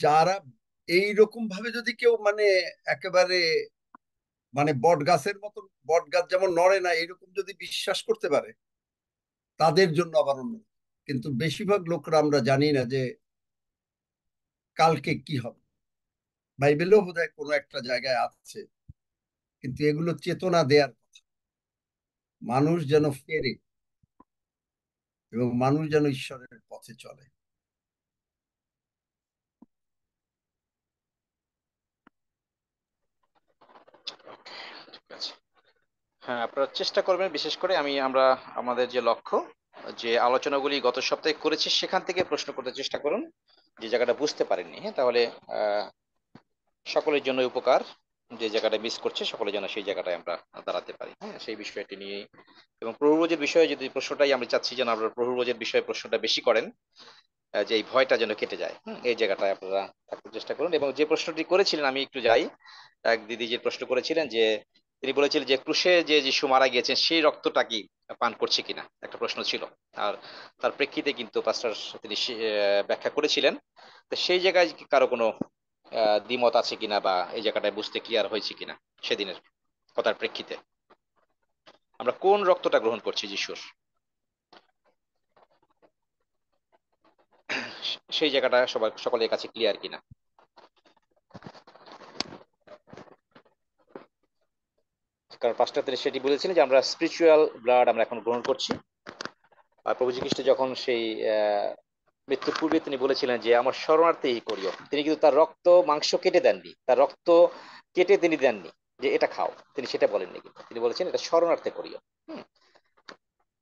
যারা এইরকম ভাবে যদি কেউ একেবারে বট গাছের মতন, বট গাছ যেমন নড়ে না এরকম যদি বিশ্বাস করতে পারে, তাদের জন্য আবার অন্য। কিন্তু বেশিরভাগ লোকরা আমরা জানি না যে কালকে কি হবে। বাইবেলেও বোধহয় কোনো একটা জায়গায় আছে, কিন্তু এগুলো চেতনা দেয়ার কথা, মানুষ যেন ফেরে এবং মানুষ যেন ঈশ্বরের পথে চলে। ঠিক আছে। হ্যাঁ, আপনারা চেষ্টা করবেন, বিশেষ করে আমরা আমাদের যে লক্ষ্য, যে আলোচনাগুলি গত সপ্তাহে করেছি সেখান থেকে প্রশ্ন করতে চেষ্টা করুন, যে জায়গাটা বুঝতে পারেননি। হ্যাঁ, তাহলে সকলের জন্য উপকার। যে জায়গাটা মিস করছে সকলের জন্য সেই জায়গাটায় আমরা দাঁড়াতে পারি। হ্যাঁ, সেই বিষয়টি নিয়ে এবং প্রভুভোজের বিষয়ে যদি প্রশ্নটাই আমরা চাচ্ছি যেন আপনারা প্রভুভোজের বিষয়ে প্রশ্নটা বেশি করেন, যে এই ভয়টা যেন কেটে যায়। এই জায়গাটায় আপনারা থাকতে চেষ্টা করুন। এবং যে প্রশ্নটি করেছিলেন, আমি একটু যাই, এক দিদি যে প্রশ্ন করেছিলেন যে তিনি বলেছিলেন যে ক্রুশে যে যিশু মারা গিয়েছেন সেই রক্তটা কি পান করছে কিনা, একটা প্রশ্ন ছিল। আর তার প্রেক্ষিতে কিন্তু পাস্টার তিনি ব্যাখ্যা করেছিলেন। তো সেই জায়গায় কি কারো কোনো দ্বিমত আছে কিনা, বা এই জায়গাটায় বুঝতে ক্লিয়ার হয়েছে কিনা সেদিনের কথার প্রেক্ষিতে আমরা কোন রক্তটা গ্রহণ করছি যিশুর, সেই জায়গাটা সকলের কাছে ক্লিয়ার কিনা। কারণ পাস্টার তিনি সেটি বলেছিলেন যে আমরা স্পিরিচুয়াল ব্লাড আমরা এখন গ্রহণ করছি। আর প্রভু যীশু যখন সেই মৃত্যুর পূর্বে তিনি বলেছিলেন যে আমার শরণার্থী করিও, তিনি কিন্তু তার রক্ত মাংস কেটে দেননি, তার রক্ত কেটে তিনি দেননি যে এটা খাও, তিনি সেটা বলেননি, কিন্তু তিনি বলেছেন এটা শরণার্থী করিও।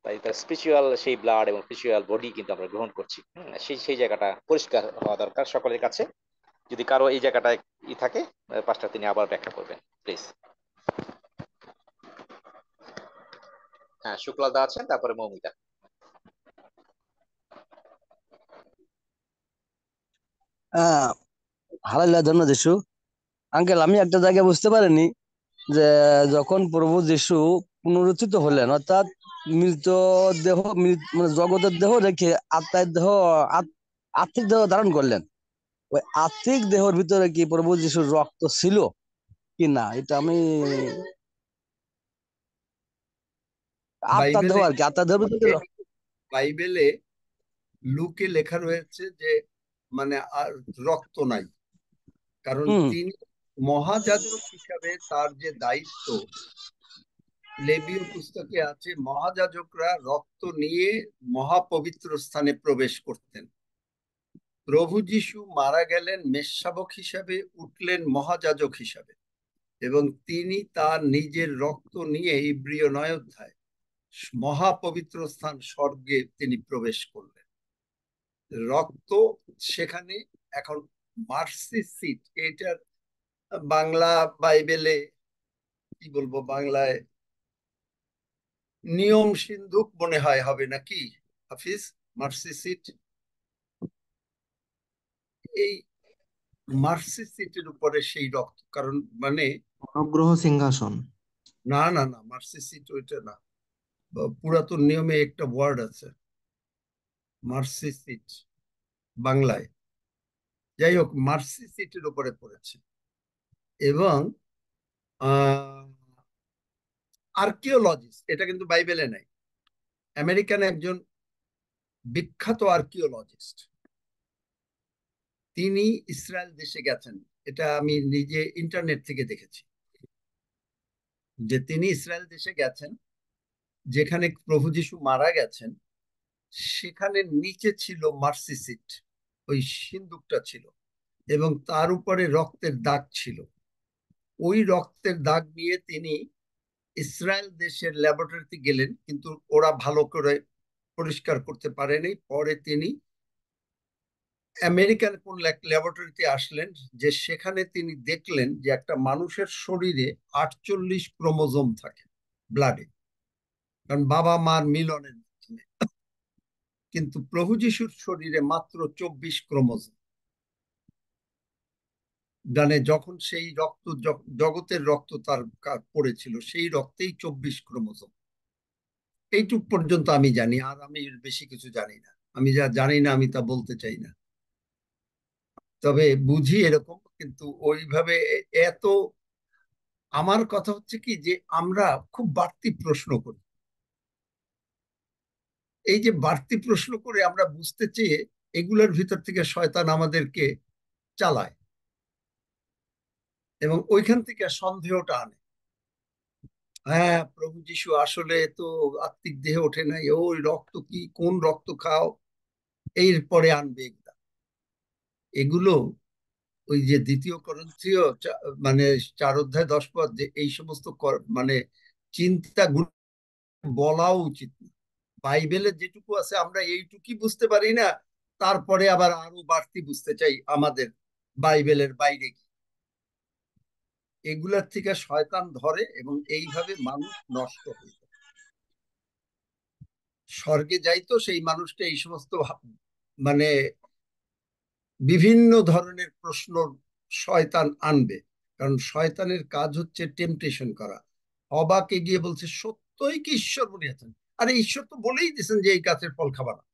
তাই তার স্পিরিচুয়াল সেই ব্লাড এবং স্পিরিচুয়াল বডি কিন্তু আমরা গ্রহণ করছি। সেই সেই জায়গাটা পরিষ্কার হওয়া দরকার সকলের কাছে। যদি কারো এই জায়গাটায় থাকে, পাস্টার তিনি আবার ব্যাখ্যা করবেন প্লিজ। হ্যাঁ, শুক্লাদা আছেন, তারপরে মৌমিতা। হারাইলা ধন্য যিশু। আঙ্কেল, আমি একটা জায়গায় বুঝতে পারিনি যে যখন প্রভু যিশু পুনরুত্থিত হলেন, অর্থাৎ মৃত দেহ মানে জগতের দেহ রেখে আত্মার দেহ আর্থিক দেহ ধারণ করলেন, ওই আর্থিক দেহের ভিতরে কি প্রভু যিশুর রক্ত ছিল কি না, এটা আমি আত্মার দেহ বাইবেলে আর কি, আত্মার দেহের ভিতরে বাইবেলে লুকে লেখা রয়েছে যে আর রক্ত নাই, কারণ হুম তিনি মহাযাজক হিসাবে তার যে দায়িত্ব, লেবীয় পুস্তকে আছে মহাযাজকরা রক্ত নিয়ে মহাপবিত্র স্থানে প্রবেশ করতেন। প্রভু যিশু মারা গেলেন মেষশাবক হিসাবে, উঠলেন মহাযাজক হিসাবে, এবং তিনি তার নিজের রক্ত নিয়ে ইব্রিয় 9 অধ্যায় মহাপবিত্র স্থান স্বর্গে তিনি প্রবেশ করলেন। রক্ত সেখানে এখন মার্সি সিট, এটার বাংলা বাইবেলে কি বলবো, বাংলায় নিয়ম সিন্ধুক মনে হয় হবে নাকি হাফিজ? মার্সি সিট, এই মার্সি সিটের উপরে সেই রক্ত, কারণ অনুগ্রহ সিংহাসন। না না না, মার্সি সিট ওইটা না, পুরাতন নিয়মে একটা ওয়ার্ড আছে মার্সি সিট বাংলায়। যাই হোক, মার্সি সিটের উপরে পড়েছে। এবং আর্কিওলজিস্ট, এটা কিন্তু বাইবেলে নাই, আমেরিকান একজন বিখ্যাত আর্কিওলজিস্ট, তিনি ইসরায়েল দেশে গেছেন। এটা আমি নিজে ইন্টারনেট থেকে দেখেছি যে তিনি ইসরায়েল দেশে গেছেন, যেখানে প্রভু যিশু মারা গেছেন সেখানে নিচে ছিল মার্সি সিট, ওই সিন্দুকটা ছিল এবং তার উপরে রক্তের দাগ ছিল। ওই রক্তের দাগ নিয়ে তিনি ইসরায়েল দেশের ল্যাবরেটরিতে গেলেন, কিন্তু ওরা ভালো করে পরিষ্কার করতে পারেনি। পরে তিনি আমেরিকান কোন ল্যাবরেটরিতে আসলেন, যে সেখানে তিনি দেখলেন যে একটা মানুষের শরীরে 48 ক্রোমোজোম থাকে ব্লাডে, কারণ বাবা মার মিলনের মাধ্যমে। কিন্তু প্রভু যিশুর শরীরে মাত্র 24 ক্রোমোজোম। মানে যখন সেই রক্ত জগতের রক্ত তার পড়েছিল, সেই রক্তেই 24 ক্রোমোজোম। এইটুক পর্যন্ত আমি জানি, আর আমি বেশি কিছু জানি না। আমি যা জানি না আমি তা বলতে চাই না, তবে বুঝি এরকম। কিন্তু ওইভাবে এত, আমার কথা হচ্ছে কি যে আমরা খুব বাড়তি প্রশ্ন করি। এই যে বাড়তি প্রশ্ন করে আমরা বুঝতে চেয়ে, এগুলোর ভিতর থেকে শয়তান আমাদেরকে চালায় এবং ওইখান থেকে সন্দেহটা আনে। হ্যাঁ, প্রভু যিশু আসলে তো আত্মিক দেহে ওঠে নাই, ওই রক্ত কি, কোন রক্ত খাও, এরপরে আনবে এগুলা। এগুলো ওই যে 2 করিন্থীয় মানে 4 অধ্যায় 10 পদ, যে এই সমস্ত মানে চিন্তাগুলো বলাও উচিত না। বাইবেলে যেটুকু আছে আমরা এইটুকুই বুঝতে পারি না, তারপরে আবার আরো বাড়তি বুঝতে চাই আমাদের বাইবেলের বাইরে কি। এগুলার থেকে শয়তান ধরে এবং এইভাবে মানুষ নষ্ট হয়ে যায়। স্বর্গে যাইতো সেই মানুষটা এই সমস্ত মানে বিভিন্ন ধরনের প্রশ্ন শয়তান আনবে, কারণ শয়তানের কাজ হচ্ছে টেম্পটেশন করা। অবাকে গিয়ে বলছে, সত্যই কি ঈশ্বর বলিয়াছেন? আরে ঈশ্বর তো বলেই দিয়েছেন যে এই গাছের ফল খাবা না।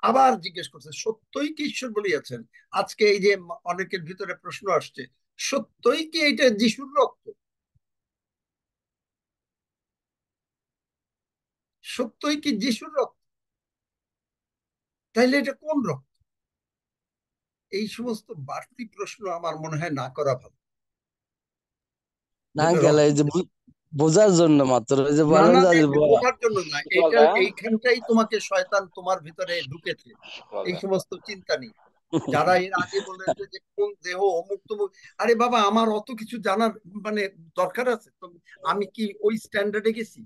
আবার জিজ্ঞেস করছে, সত্যই কি ঈশ্বর বলিয়াছেন? আজকে এই যে অনেকের ভিতরে প্রশ্ন আসছে, সত্যই কি এটা যিশুর রক্ত? সত্যই কি যিশুর রক্ত? তাইলে এটা কোন রক্ত? এই সমস্ত বাড়তি প্রশ্ন আমার মনে হয় না করা ভালো। না যেটা আঙ্কেল, এই যে বোঝার জন্য মাত্র, এই যে না বলেন না, যে বোঝার জন্য না, সুফল দা, এইখানটাই তোমাকে শয়তান তোমার ভিতরে ঢুকেছে, সুফল এই দা। সমস্ত চিন্তা নিয়ে। যারা এর আগে বলেছে যে কোন দেহ অমুক তমুক, আরে বাবা, আমার অত কিছু জানার মানে দরকার আছে তো? আমি কি ওই স্ট্যান্ডার্ডে গেছি?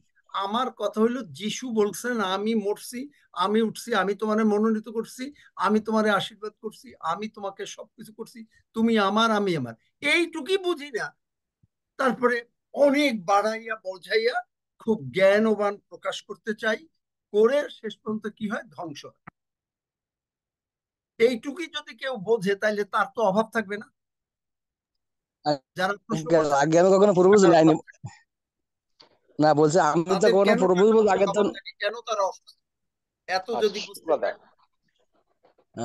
আমার কথা হলো, যিশু বলছেন আমি মরছি, আমি উঠছি, আমি তোমারে মনোনীত করছি, আমি তোমারে আশীর্বাদ করছি, আমি তোমাকে সবকিছু করছি, তুমি আমার, আমি আমার। এইটুকুই বুঝি না, তারপরে অনেক বাড়াইয়া বোঝাইয়া খুব জ্ঞানবান প্রকাশ করতে চাই, করে শেষ পর্যন্ত কি হয়, ধ্বংস হয়। এইটুকুই যদি কেউ বোঝে, তাইলে তার তো অভাব থাকবে না। যারা প্রশ্ন আঙ্কেল, করতেছে আগে আমি কখনো প্রপোজ টাকার লাইনি, অভাব থাকে, না বলছি আমি তো তাদের কখনো কেন প্রপোজ টাকা পয়সার আগে তো। অভাব থাকে, কেন তারা অসুস্থ, এত আচ্ছা, যদি বুঝতে সুফল দা। পারে।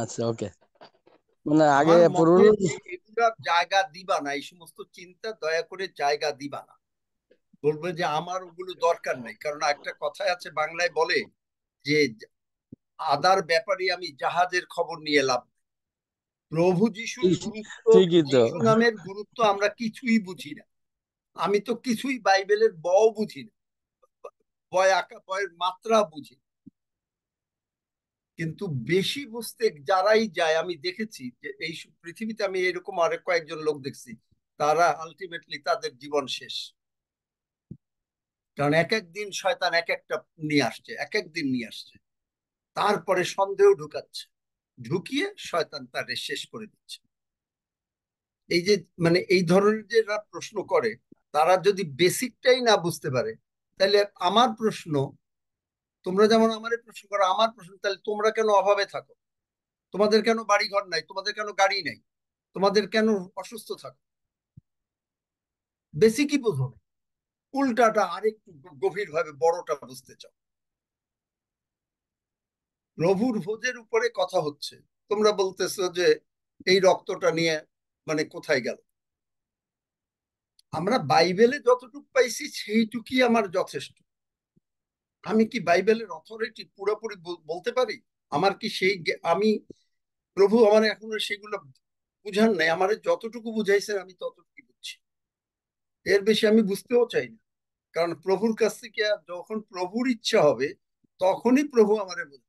আচ্ছা, ওকে। মানে আগে আমার মতে প্রপোজ। যে এগুলার জায়গা দিবা না, এই সমস্ত চিন্তা দয়া করে জায়গা দিবা না। বলবে যে আমার ওগুলো দরকার নাই, কারণ একটা কথাই আছে বাংলায় বলে যে আদার ব্যাপারে আমি জাহাজের খবর নিয়ে লাভ নেই। প্রভু যিশুর গুরুত্ব, ঠিকই তো। যিশু নামের গুরুত্ব আমরা কিছুই বুঝি না। আমি তো কিছুই বাইবেলের বুঝি না, বয়ের মাত্রা বুঝি। কিন্তু বেশি বুঝতে যারাই যায়, আমি দেখেছি যে এই পৃথিবীতে আমি এরকম আরেক কয়েকজন লোক দেখছি, তারা আলটিমেটলি তাদের জীবন শেষ। কারণ এক এক দিন শয়তান এক একটা নিয়ে আসছে, এক এক দিন নিয়ে আসছে, তারপরে সন্দেহ ঢুকাচ্ছে, ঢুকিয়ে শয়তান তারে শেষ করে দিচ্ছে। এই যে মানে এই ধরনের যে প্রশ্ন করে, তারা যদি বেসিকটাই না বুঝতে পারে, তাহলে আমার প্রশ্ন, তোমরা যেমন আমার প্রশ্ন করো, আমার প্রশ্ন, তাহলে তোমরা কেন অভাবে থাকো? তোমাদের কেন বাড়ি ঘর নাই? তোমাদের কেন গাড়ি নাই? তোমাদের কেন অসুস্থ থাকো? বেসিকই বুঝো না, উল্টাটা আরেকটু গভীর ভাবে বড়টা বুঝতে চাও। প্রভুর ভোজের উপরে কথা হচ্ছে, তোমরা বলতেছো যে এই রক্তটা নিয়ে মানে কোথায় গেল? আমরা বাইবেলে যতটুকু পাইছি সেইটুকুই আমার যথেষ্ট। আমি কি বাইবেলের অথরিটি পুরোপুরি বলতে পারি? আমার কি সেই আমি, প্রভু আমার এখনো সেগুলো বুঝান নাই, আমার যতটুকু বুঝাইছেন আমি ততটুকু বুঝছি, এর বেশি আমি বুঝতেও চাই না। কারণ প্রভুর কাছ থেকে যখন প্রভুর ইচ্ছা হবে, তখনই প্রভু আমারে বলবে।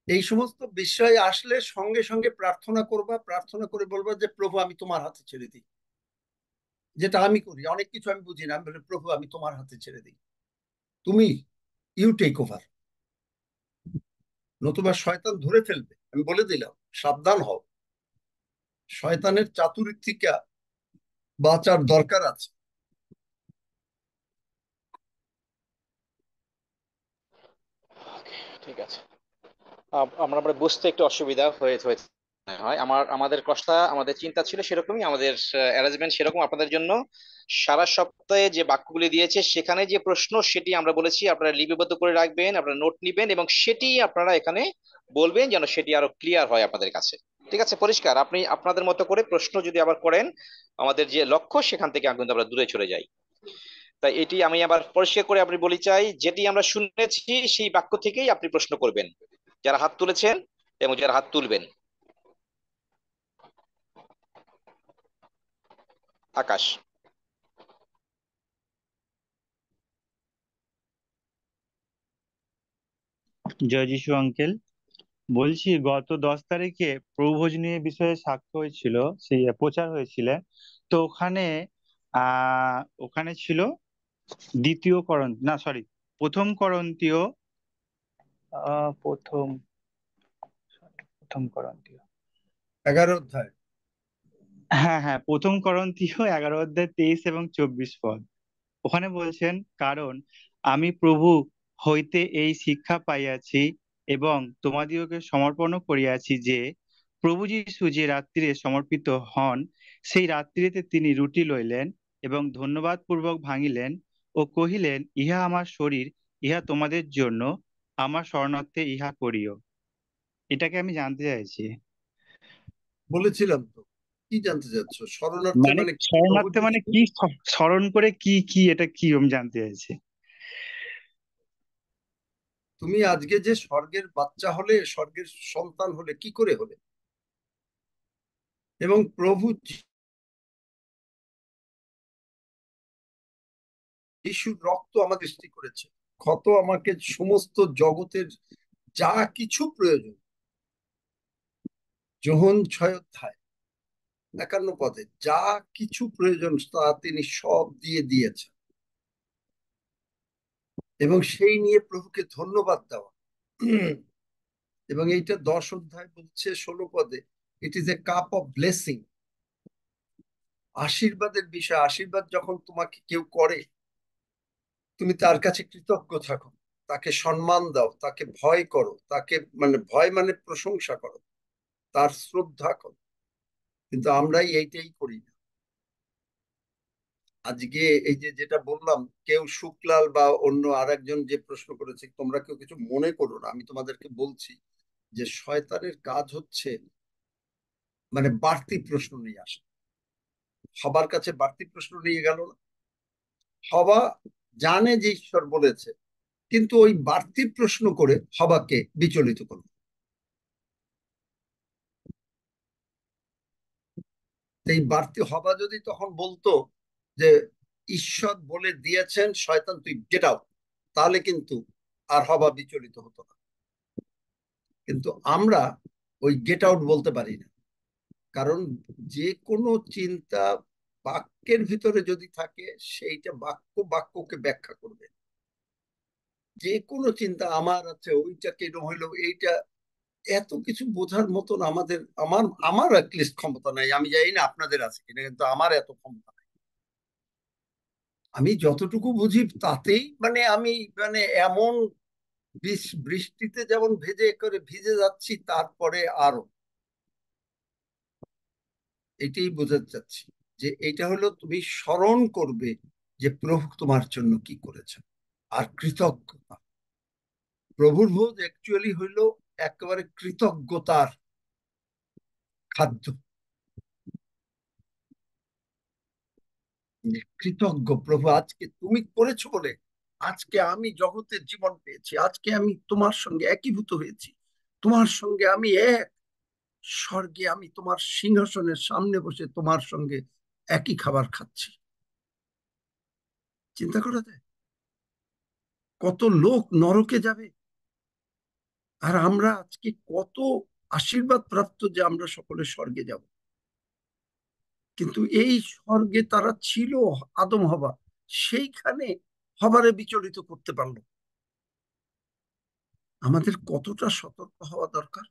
এই সমস্ত বিষয় আসলে সঙ্গে সঙ্গে প্রার্থনা করবা, প্রার্থনা করে বলবা যে প্রভু আমি তোমার হাতে ছেড়ে দিই, যেটা আমি করি, অনেক কিছু আমি বুঝি না, আমি বলি প্রভু আমি তোমার হাতে ছেড়ে দিই, তুমি ইউ টেক ওভার, নতুবা শয়তান ধরে ফেলবে। আমি বলে দিলাম সাবধান হও, শয়তানের চাতুরী থেকে বাঁচার দরকার আছে। ঠিক আছে, আমরা আমরা বুঝতে একটু অসুবিধা হয়েছে হয়। আমাদের কষ্ট, আমাদের চিন্তা ছিল সেরকমই, আমাদের অ্যারেঞ্জমেন্ট সেরকম আপনাদের জন্য। সারা সপ্তাহে যে বাক্যগুলি দিয়েছে সেখানে যে প্রশ্ন সেটি আমরা বলেছি আপনারা লিপিবদ্ধ করে রাখবেন, আপনারা নোট নিবেন এবং সেটি আপনারা এখানে বলবেন যেন সেটি আরো ক্লিয়ার হয় আপনাদের কাছে। ঠিক আছে, পরিষ্কার? আপনি আপনাদের মতো করে প্রশ্ন যদি আবার করেন, আমাদের যে লক্ষ্য সেখান থেকে কিন্তু আমরা দূরে চলে যাই। তাই এটি আমি আবার পরিষ্কার করে আপনি বলি চাই, যেটি আমরা শুনেছি সেই বাক্য থেকেই আপনি প্রশ্ন করবেন, যারা হাত তুলেছেন এবং যারা হাত তুলবেন। আকাশ। জয় যিশু আঙ্কেল, বলছি গত 10 তারিখে প্রভুভোজ নিয়ে বিষয়ে সাক্ষ্য হয়েছিল, সেই প্রচার হয়েছিল। তো ওখানে ওখানে ছিল প্রথম করন্থীয়, প্রথম প্রথম করন্থীয় 11 অধ্যায়। হ্যাঁ হ্যাঁ, প্রথম করন্থীয় 11 অধ্যায় 23 এবং 24 পদ। ওখানে বলছেন, কারণ আমি প্রভু হইতে এই শিক্ষা পাইয়াছি এবং তোমাদিগকে সমর্পণ করিয়াছি যে প্রভু যীশু যে রাত্রিরে সমর্পিত হন, সেই রাত্রিতে তিনি রুটি লইলেন এবং ধন্যবাদ পূর্বক ভাঙিলেন ও কহিলেন, ইহা আমার শরীর, ইহা তোমাদের জন্য, আমার শরণার্থে ইহা করিও। এটাকে আমি জানতে চাইছি, বলেছিলাম তো, কি জানতে চাচ্ছ? শরণার্থে মানে মানে কি? প্রভু শরণার্থে মানে যিশু, কি, স্মরণ করে কি কি, এটা কি আমি জানতে চাইছি। তুমি আজকে যে স্বর্গের বাচ্চা হলে, স্বর্গের সন্তান হলে, কি করে হলে? এবং প্রভু যিশুর রক্ত আমাদের সৃষ্টি করেছে, ক্ষত আমাকে সমস্ত জগতের যা কিছু প্রয়োজন, যোহন 6 অধ্যায় 51 পদে যা কিছু প্রয়োজন তা তিনি সব দিয়ে দিয়েছেন। এবং সেই নিয়ে প্রভুকে ধন্যবাদ দেওয়া। এবং এইটা 10 অধ্যায় বলছে 16 পদে, it is a cup of blessing, আশীর্বাদের বিষয়। আশীর্বাদ যখন তোমাকে কেউ করে, তুমি তার কাছে কৃতজ্ঞ থাকো, তাকে সম্মান দাও, তাকে ভয় করো, তাকে মানে ভয় মানে প্রশংসা করো, তার শ্রদ্ধা করো। কিন্তু আমরাই এইটাই করি না। আজকে এই যে যেটা বললাম, কেউ শুক্লাল বা অন্য আরেকজন যে প্রশ্ন করেছে, তোমরা কেউ কিছু মনে করো না, আমি তোমাদেরকে বলছি যে শয়তানের কাজ হচ্ছে মানে বাড়তি প্রশ্ন নিয়ে আসে। সবার কাছে বাড়তি প্রশ্ন নিয়ে গেল না, হবা জানে যে ঈশ্বর বলেছে, কিন্তু ওই বাড়তি প্রশ্ন করে হবাকে বিচলিত করল। এই বাড়তি হবা যদি তখন বলতো যে ঈশ্বর বলে দিয়েছেন শয়তান তুই গেট আউট, তাহলে কিন্তু আর হবা বিচলিত হতো না। কিন্তু আমরা ওই গেট আউট বলতে পারি না, কারণ যে কোনো চিন্তা বাক্যের ভিতরে যদি থাকে, সেইটা বাক্য বাক্যকে ব্যাখ্যা করবে। যে কোনো চিন্তা আমার আছে, ওইটা কেন হইলো, এইটা এত কিছু বোঝার মতন আমাদের আমার আমার অ্যাটলিস্ট ক্ষমতা নাই। আমি জানি না আপনাদের আছে কিনা, কিন্তু আমার এত ক্ষমতা নাই। আমি যতটুকু বুঝি তাতেই মানে আমি মানে এমন বৃষ্টিতে যেমন ভেজে করে ভিজে যাচ্ছি, তারপরে আরো এটাই বোঝাতে চাচ্ছি যে এটা হলো তুমি স্মরণ করবে যে প্রভু তোমার জন্য কি করেছেন, আর কৃতজ্ঞতা। প্রভুর ভোজ অ্যাকচুয়ালি হইলো একেবারে কৃতজ্ঞতার খাদ্য। কৃতজ্ঞ প্রভু, আজকে তুমি করেছো বলে আজকে আমি জগতের জীবন পেয়েছি, আজকে আমি তোমার সঙ্গে একীভূত হয়েছি, তোমার সঙ্গে আমি এক স্বর্গে, আমি তোমার সিংহাসনের সামনে বসে তোমার সঙ্গে একই খাবার খাচ্ছি। চিন্তা করা যায় কত লোক নরকে যাবে, আর আমরা আজকে কত আশীর্বাদ প্রাপ্ত যে আমরা সকলে স্বর্গে যাব। কিন্তু এই স্বর্গে তারা ছিল, আদম হওয়া, সেইখানে হবারে বিচলিত করতে পারলো। আমাদের কতটা সতর্ক হওয়া দরকার।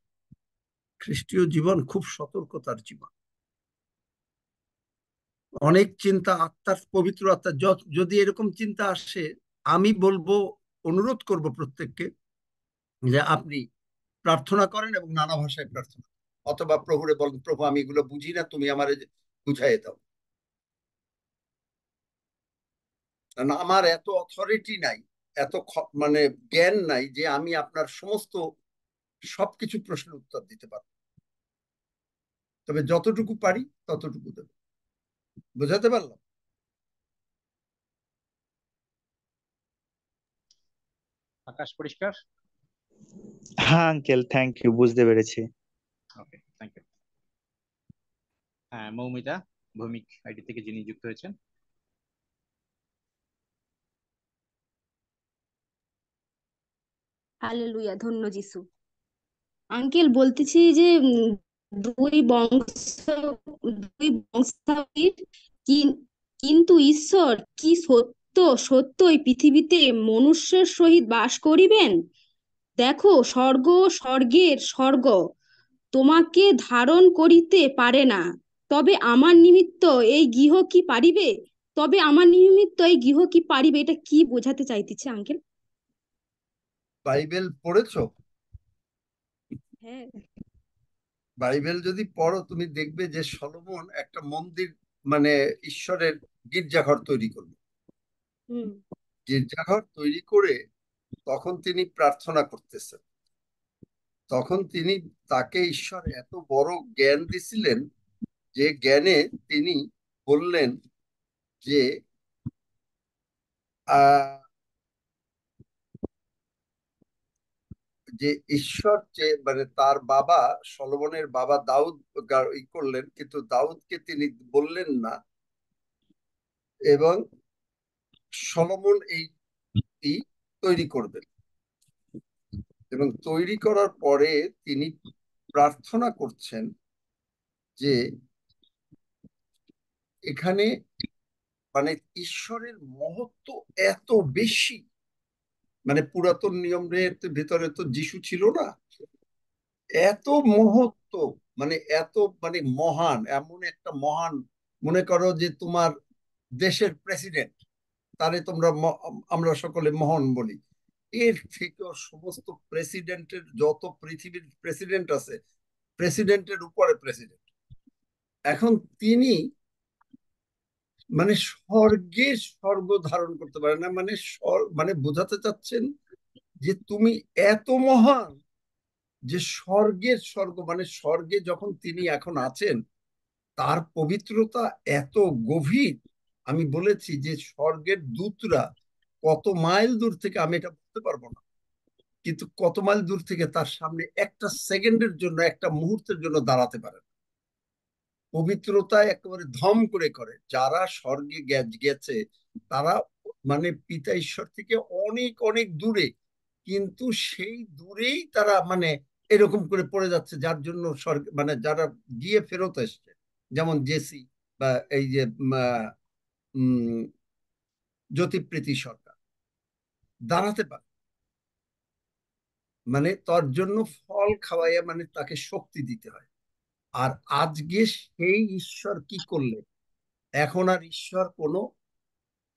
খ্রিস্টীয় জীবন খুব সতর্কতার জীবন। অনেক চিন্তা, আত্মার পবিত্র আত্মা যদি এরকম চিন্তা আসে, আমি বলবো, অনুরোধ করব প্রত্যেককে যে আপনি প্রার্থনা করেন এবং নানা ভাষায় প্রার্থনা, অথবা প্রভুরে বলেন, প্রভু আমি এগুলো বুঝি না, তুমি আমারে বুঝাই দাও। কারণ আমার এত অথরিটি নাই, এত মানে জ্ঞান নাই যে আমি আপনার সমস্ত সবকিছু প্রশ্নের উত্তর দিতে পারবো। তবে যতটুকু পারি ততটুকু দেব। বোঝাতে পারলাম? আকাশ পরিষ্কার? হ্যাঁ আঙ্কেল, থ্যাংক ইউ, বুঝতে পেরেছি। ওকে, থ্যাংক ইউ। হ্যাঁ, মৌমিতা ভৌমিক আইডি থেকে যিনি যুক্ত হয়েছেন। হালেলুয়া, ধন্য যিশু। আঙ্কেল বলতেছি যে দুই বংশাবলীর কিন্তু ঈশ্বর কি সত্যই পৃথিবীতে মনুষ্যের সহিত বাস করিবেন? দেখো, স্বর্গের স্বর্গ তোমাকে ধারণ করিতে পারে না, তবে আমার নিমিত্ত এই গৃহ কি পারিবে? এটা কি বোঝাতে চাইতেছে আঙ্কেল? বাইবেল পড়েছো? হ্যাঁ। বাইবেল যদি পড়ো তুমি দেখবে যে সলোমন একটা মন্দির, মানে ঈশ্বরের গির্জাঘর তৈরি করলো। গির্জাঘর তৈরি করে তখন তিনি প্রার্থনা করতেছেন। তখন তাকে ঈশ্বর এত বড় জ্ঞান দিছিলেন যে জ্ঞানে তিনি বললেন যে যে ঈশ্বর যে মানে তার বাবা সলোমনের বাবা দাউদ ই করলেন, কিন্তু দাউদকে তিনি বললেন না, এবং সলোমন এই তৈরি করবেন। এবং তৈরি করার পরে তিনি প্রার্থনা করছেন যে এখানে মানে ঈশ্বরের মহত্ব এত বেশি, মানে পুরাতন নিয়মের ভিতরে তো যিশু ছিল না, এত মহত্ব, মানে এত মানে মহান, এমন একটা মহান, মনে করো যে তোমার দেশের প্রেসিডেন্ট, তারে তোমরা আমরা সকলে মহান বলি, এর থেকেও সমস্ত প্রেসিডেন্টের, যত পৃথিবীর প্রেসিডেন্ট আছে, প্রেসিডেন্টের উপরে প্রেসিডেন্ট। এখন তিনি মানে স্বর্গে স্বর্গ ধারণ করতে পারে না, মানে মানে বোঝাতে চাচ্ছেন যে তুমি এত মহান যে স্বর্গের স্বর্গ, মানে স্বর্গে যখন তিনি এখন আছেন তার পবিত্রতা এত গভীর। আমি বলেছি যে স্বর্গের দূতরা কত মাইল দূর থেকে, আমি এটা বলতে পারবো না, কিন্তু কত মাইল দূর থেকে তার সামনে একটা সেকেন্ডের জন্য, একটা মুহূর্তের জন্য দাঁড়াতে পারে। পবিত্রতা একেবারে ধম করে করে। যারা স্বর্গে গেছে তারা মানে পিতা ঈশ্বর থেকে অনেক অনেক দূরে, কিন্তু সেই দূরেই তারা মানে এরকম করে পড়ে যাচ্ছে, যার জন্য স্বর্গ মানে যারা গিয়ে ফেরত এসছে, যেমন জেসি বা এই যে জ্যোতিপ্রীতি সরকার দাঁড়াতে পারে, মানে তার জন্য ফল খাওয়াইয়া মানে তাকে শক্তি দিতে হয়। আর আজকে সেই ঈশ্বর কি করলে, এখন আর ঈশ্বর কোনো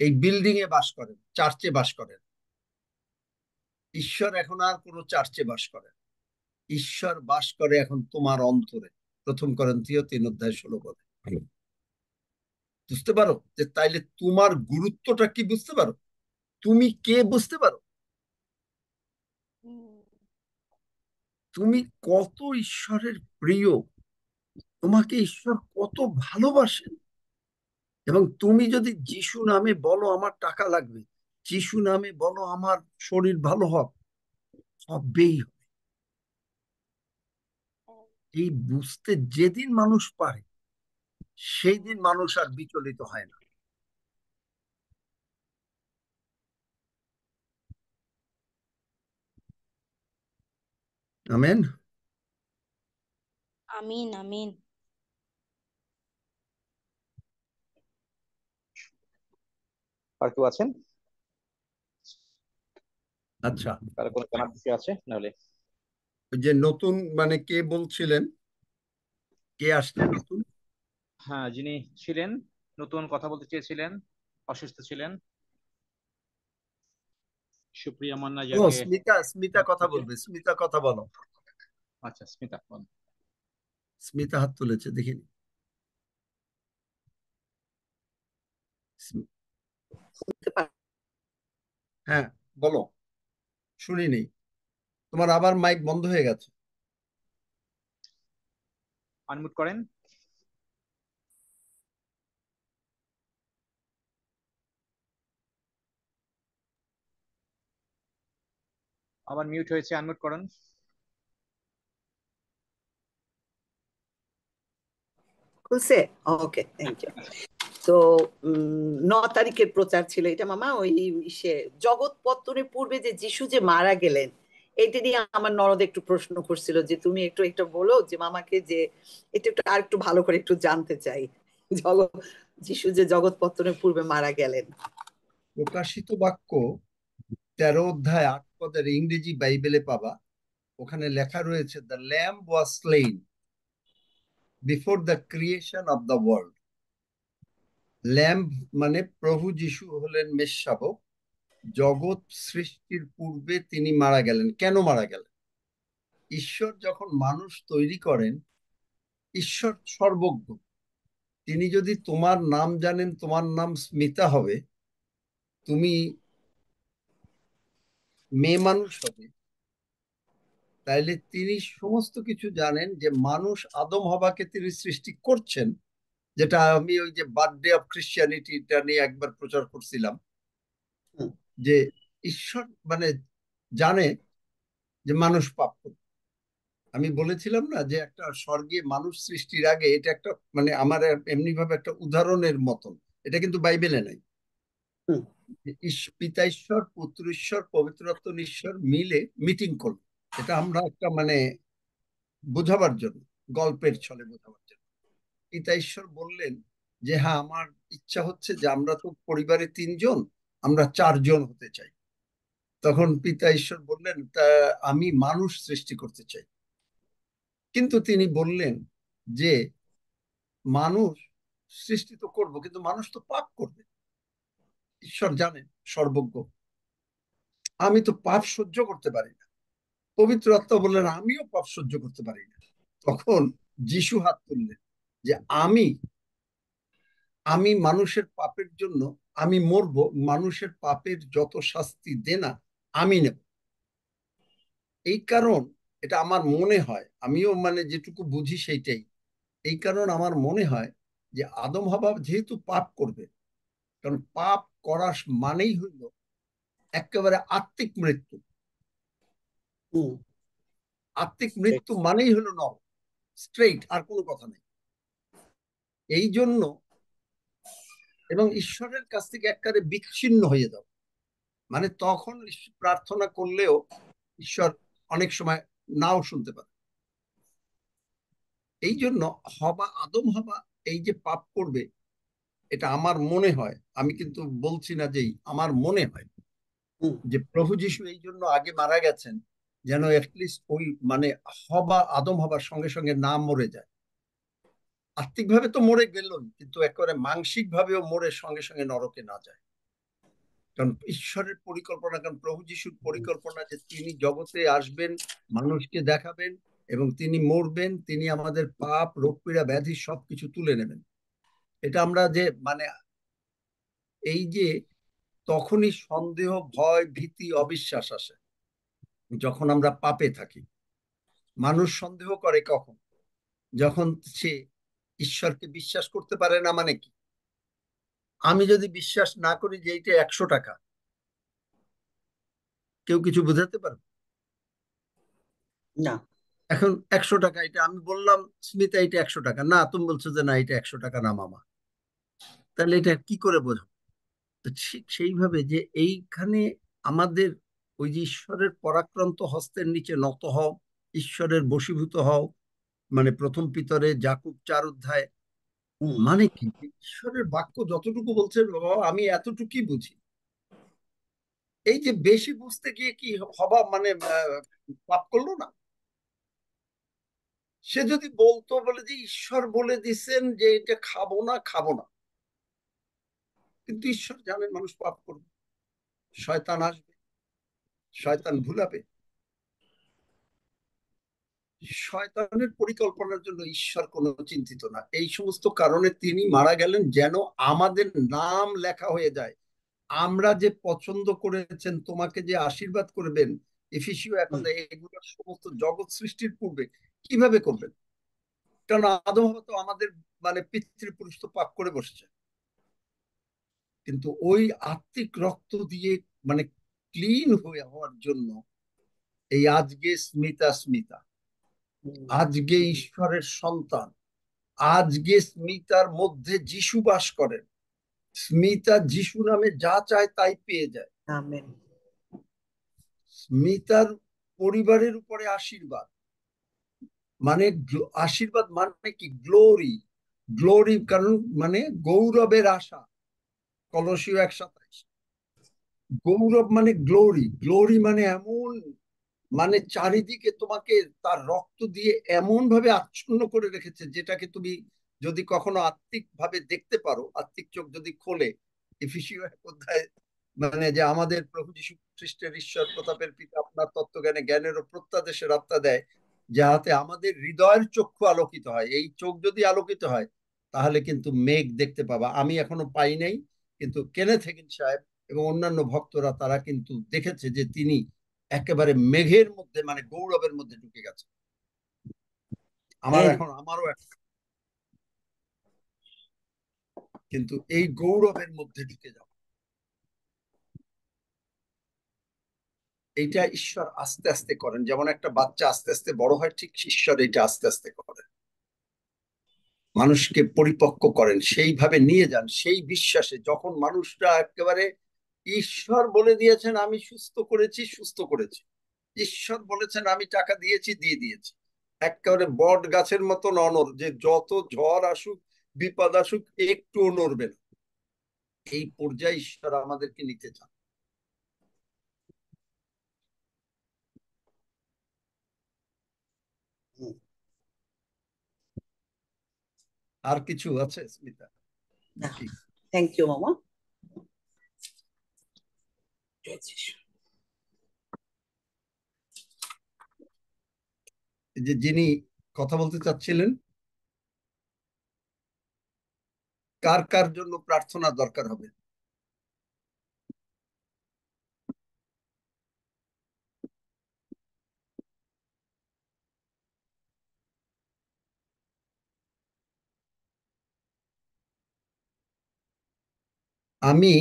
এই বিল্ডিং এ বাস করেন, চার্চে বাস করেন। ঈশ্বর এখন আর কোনো চার্চে বাস করেন, ঈশ্বর বাস করে এখন তোমার অন্তরে। প্রথম করিন্থীয় 3:16 বুঝতে পারো যে তাইলে তোমার গুরুত্বটা কি বুঝতে পারো, তুমি কে বুঝতে পারো, তুমি কত ঈশ্বরের প্রিয়, তোমাকে ঈশ্বর কত ভালোবাসেন। এবং তুমি যদি যিশু নামে বলো আমার টাকা লাগবে, যিশু নামে বলো আমার শরীর ভালো হবে, হবেই হবে। এই বুঝতে যেদিন মানুষ পারে সেই দিন মানুষ আর বিচলিত হয় না। আমেন। আমিন আমিন। আর কেউ আছেন? আচ্ছা, কারো কোনো জানার বিষয় আছে? নাহলে ওই যে নতুন মানে কে বলছিলেন, কে আসছে নতুন? হ্যাঁ, যিনি ছিলেন নতুন কথা বলতে চেয়েছিলেন, অসুস্থ ছিলেন, সুপ্রিয়া মান্না, ও যাকে স্মিতা, স্মিতা কথা বলবে, স্মিতা কথা বলো। আচ্ছা স্মিতা বল। স্মিতা হাত তুলেছে, দেখিনি। হ্যাঁ বলো, শুনিনি, তোমার আবার মাইক বন্ধ হয়ে গেছে। আনমিউট করেন। আবার মিউট হয়েছে, আনমিউট করেন। খুলছে? ওকে, থ্যাংক ইউ। তো 9 তারিখের প্রচার ছিল এটা মামা, ওই সে জগৎ পত্তনের পূর্বে যে যিশু যে মারা গেলেন, এটা নিয়ে আমার ননদ একটু প্রশ্ন করছিল যে তুমি একটু একটু বলো যে মামাকে, যে এটা একটু আর একটু ভালো করে একটু জানতে চাই, জগৎ যিশু যে জগৎ পত্তনের পূর্বে মারা গেলেন। প্রকাশিত বাক্য 13 অধ্যায় 8 পদের ইংরেজি বাইবেলে পাবা। ওখানে লেখা রয়েছে, the lamb was slain before the creation of the world. Lamb মানে প্রভু যিশু হলেন মেষশাবক, জগৎ সৃষ্টির পূর্বে তিনি মারা গেলেন। কেন মারা গেলেন? ঈশ্বর যখন মানুষ তৈরি করেন, ঈশ্বর সর্বজ্ঞ। তিনি যদি তোমার নাম জানেন, তোমার নাম স্মিতা হবে, তুমি মেয়ে মানুষ হবে, তাইলে তিনি সমস্ত কিছু জানেন যে মানুষ আদম হওয়াকে তিনি সৃষ্টি করছেন। যেটা আমি ওই যে বার্থডে অফ ক্রিশ্চিয়ানিটিটা নিয়ে একবার প্রচার করছিলাম, যে ঈশ্বর মানে জানে যে মানুষ পাপ করবে। আমি বলেছিলাম না যে একটা স্বর্গে মানুষ সৃষ্টির আগে, এটা একটা মানে আমার এমনি ভাবে একটা উদাহরণের মতন, এটা কিন্তু বাইবেলে নাই। পিতা ঈশ্বর, পুত্র ঈশ্বর, পবিত্র আত্মা ঈশ্বর মিলে মিটিং করলো। এটা আমরা একটা মানে বোঝাবার জন্য, গল্পের ছলে বোঝাবার জন্য। পিতা ঈশ্বর বললেন যে হ্যাঁ, আমার ইচ্ছা হচ্ছে যে আমরা তো পরিবারে 3 জন, আমরা 4 জন হতে চাই। তখন পিতা ঈশ্বর বললেন, তা আমি মানুষ সৃষ্টি করতে চাই। কিন্তু তিনি বললেন যে মানুষ সৃষ্টি তো করবো, কিন্তু মানুষ তো পাপ করবে। ঈশ্বর জানেন, সর্বজ্ঞ, আমি তো পাপ সহ্য করতে পারি না। পবিত্র আত্মা বললেন, আমিও পাপ সহ্য করতে পারি না। তখন যিশু হাত তুললেন যে আমি আমি মানুষের পাপের জন্য আমি মরবো, মানুষের পাপের যত শাস্তি দেনা আমি নেব। এই কারণ, এটা আমার মনে হয়, আমিও মানে যেটুকু বুঝি সেইটাই, এই কারণ আমার মনে হয় যে আদম হাওয়া যেহেতু পাপ করবে, কারণ পাপ করা মানেই হইল একেবারে আত্মিক মৃত্যু। আত্মিক মৃত্যু মানেই হলো নরক, স্ট্রেইট, আর কোনো কথা নেই। এই জন্য, এবং ঈশ্বরের কাছ থেকে একেবারে বিচ্ছিন্ন হয়ে যাও, মানে তখন প্রার্থনা করলেও ঈশ্বর অনেক সময় নাও শুনতে পারে। এই জন্য আদম হবা এই যে পাপ করবে, এটা আমার মনে হয়, আমি কিন্তু বলছি না যেই, আমার মনে হয় যে প্রভু যিশু এই জন্য আগে মারা গেছেন, যেন অ্যাটলিস্ট ওই মানে আদম হবার সঙ্গে সঙ্গে না মরে যায়। আত্মিক ভাবে তো মরে গেলই, কিন্তু একেবারে মানসিক ভাবেও মরে সঙ্গে সঙ্গে নরকে না যায়। কারণ ঈশ্বরের পরিকল্পনা, কারণ প্রভু যিশুর পরিকল্পনা যে তিনি জগতে আসবেন, মানুষকে দেখাবেন, এবং তিনি মরবেন, তিনি আমাদের পাপ, রোগ পীড়া, ব্যাধি সবকিছু তুলে নেবেন। এটা আমরা যে মানে এই যে তখনই সন্দেহ, ভয়, ভীতি, অবিশ্বাস আসে যখন আমরা পাপে থাকি। মানুষ সন্দেহ করে কখন? যখন সে ঈশ্বরকে বিশ্বাস করতে পারে না। মানে কি, আমি যদি বিশ্বাস না করি যে এইটা 100 টাকা, কেউ কিছু বোঝাতে পারবে না? এখন 100 টাকা, এটা আমি বললাম স্মিতা এটা 100 টাকা না, তুমি বলছো যে না এটা 100 টাকা না মামা, তাহলে এটা কি করে বোঝো? তো ঠিক সেইভাবে যে এইখানে আমাদের ওই যে ঈশ্বরের পরাক্রান্ত হস্তের নিচে নত হও, ঈশ্বরের বশীভূত হও, মানে প্রথম পিতরে জাকুব 4 অধ্যায় মানে কি? ঈশ্বরের বাক্য যতটুকু বলছে বাবা আমি এতটুকুই বুঝি। এই যে বেশি বুঝতে গিয়ে কি হবা মানে পাপ করলো না? সে যদি বলতো বলে যে ঈশ্বর বলে দিছেন যে এটা খাবো না খাবো না, কিন্তু ঈশ্বর জানেন মানুষ পাপ করবে, শয়তান আসবে, শয়তান ভুলাবে। শয়তানের পরিকল্পনার জন্য ঈশ্বর কোনো চিন্তিত না। এই সমস্ত কারণে তিনি মারা গেলেন যেন আমাদের নাম লেখা হয়ে যায়। আমরা যে পছন্দ করেছেন, তোমাকে যে আশীর্বাদ করবেন, এফিসীয় 1 এগুলো সমস্ত জগৎ সৃষ্টির পূর্বে কিভাবে করবেন? কারণ আদম হাওয়া তো আমাদের মানে পিতৃপুরুষ তো পাপ করে বসছে, কিন্তু ওই আত্মিক রক্ত দিয়ে মানে ক্লিন হয়ে হওয়ার জন্য এই আজকে স্মিতা আজকে ঈশ্বরের সন্তান, আজকে স্মিতার মধ্যে যিশু বাস করেন। স্মিতা যিশু নামে যা চায় তাই পেয়ে যায়। আমেন। স্মিতার পরিবারের উপরে আশীর্বাদ, মানে আশীর্বাদ মানে কি? গ্লোরি, গ্লোরি কারণ মানে গৌরবের আশা। কলসীয় 1:27। গৌরব মানে গ্লোরি, গ্লোরি মানে এমন মানে চারিদিকে তোমাকে তার রক্ত দিয়ে এমন ভাবে আচ্ছন্ন করে রেখেছে যেটাকে তুমি যদি কখনো আত্মিক ভাবে দেখতে পারো, আত্মিক চোখ যদি খোলে, এফিসীয় 1 মানে যে আমাদের প্রভু যীশু খ্রিস্টের ঈশ্বর প্রতাপের পিতা আপনার তত্ত্বজ্ঞানে জ্ঞানেরও প্রত্যাদেশের আত্মা দেয়, যাহাতে আমাদের হৃদয়ের চক্ষু আলোকিত হয়। এই চোখ যদি আলোকিত হয় তাহলে কিন্তু মেঘ দেখতে পাবা। আমি এখনো পাই নাই, কিন্তু কেনেথ হেগিন সাহেব এবং অন্যান্য ভক্তরা তারা কিন্তু দেখেছে যে তিনি একেবারে মেঘের মধ্যে মানে গৌরবের মধ্যে ঢুকে গেছে। আমারও কিন্তু এই গৌরবের মধ্যে ঢুকে যাও, এইটা ঈশ্বর আস্তে আস্তে করেন। যেমন একটা বাচ্চা আস্তে আস্তে বড় হয়, ঠিক ঈশ্বর এটা আস্তে আস্তে করেন, মানুষকে পরিপক্ক করেন, সেইভাবে নিয়ে যান। সেই বিশ্বাসে যখন মানুষরা একেবারে ঈশ্বর বলে দিয়েছেন আমি সুস্থ করেছি, সুস্থ করেছি, ঈশ্বর বলেছেন আমি টাকা দিয়েছি, দিয়ে দিয়েছি, একেবারে বট গাছের মতন অনর, যে যত ঝড় আসুক বিপদ আসুক একটু নড়বে না। এই পর্যায়ে ঈশ্বর আমাদেরকে নিতে চান। আর কিছু আছে স্মিতা? থ্যাংক ইউ মামা। যে যিনি কথা বলতে চাচ্ছিলেন, কার কার জন্য প্রার্থনা দরকার হবে? আমি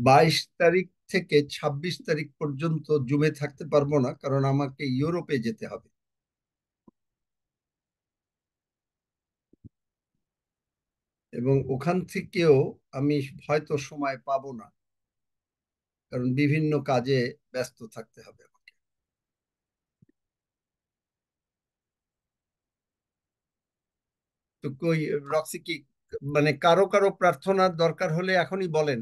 22 তারিখ থেকে 26 তারিখ পর্যন্ত জুমে থাকতে পারবো না, কারণ আমাকে ইউরোপে যেতে হবে। এবং ওখান থেকেও আমি হয়তো সময় পাবো না, কারণ বিভিন্ন কাজে ব্যস্ত থাকতে হবে আমাকে। তো কই রক্সি, কি মানে কারো কারো প্রার্থনার দরকার হলে এখনই বলেন,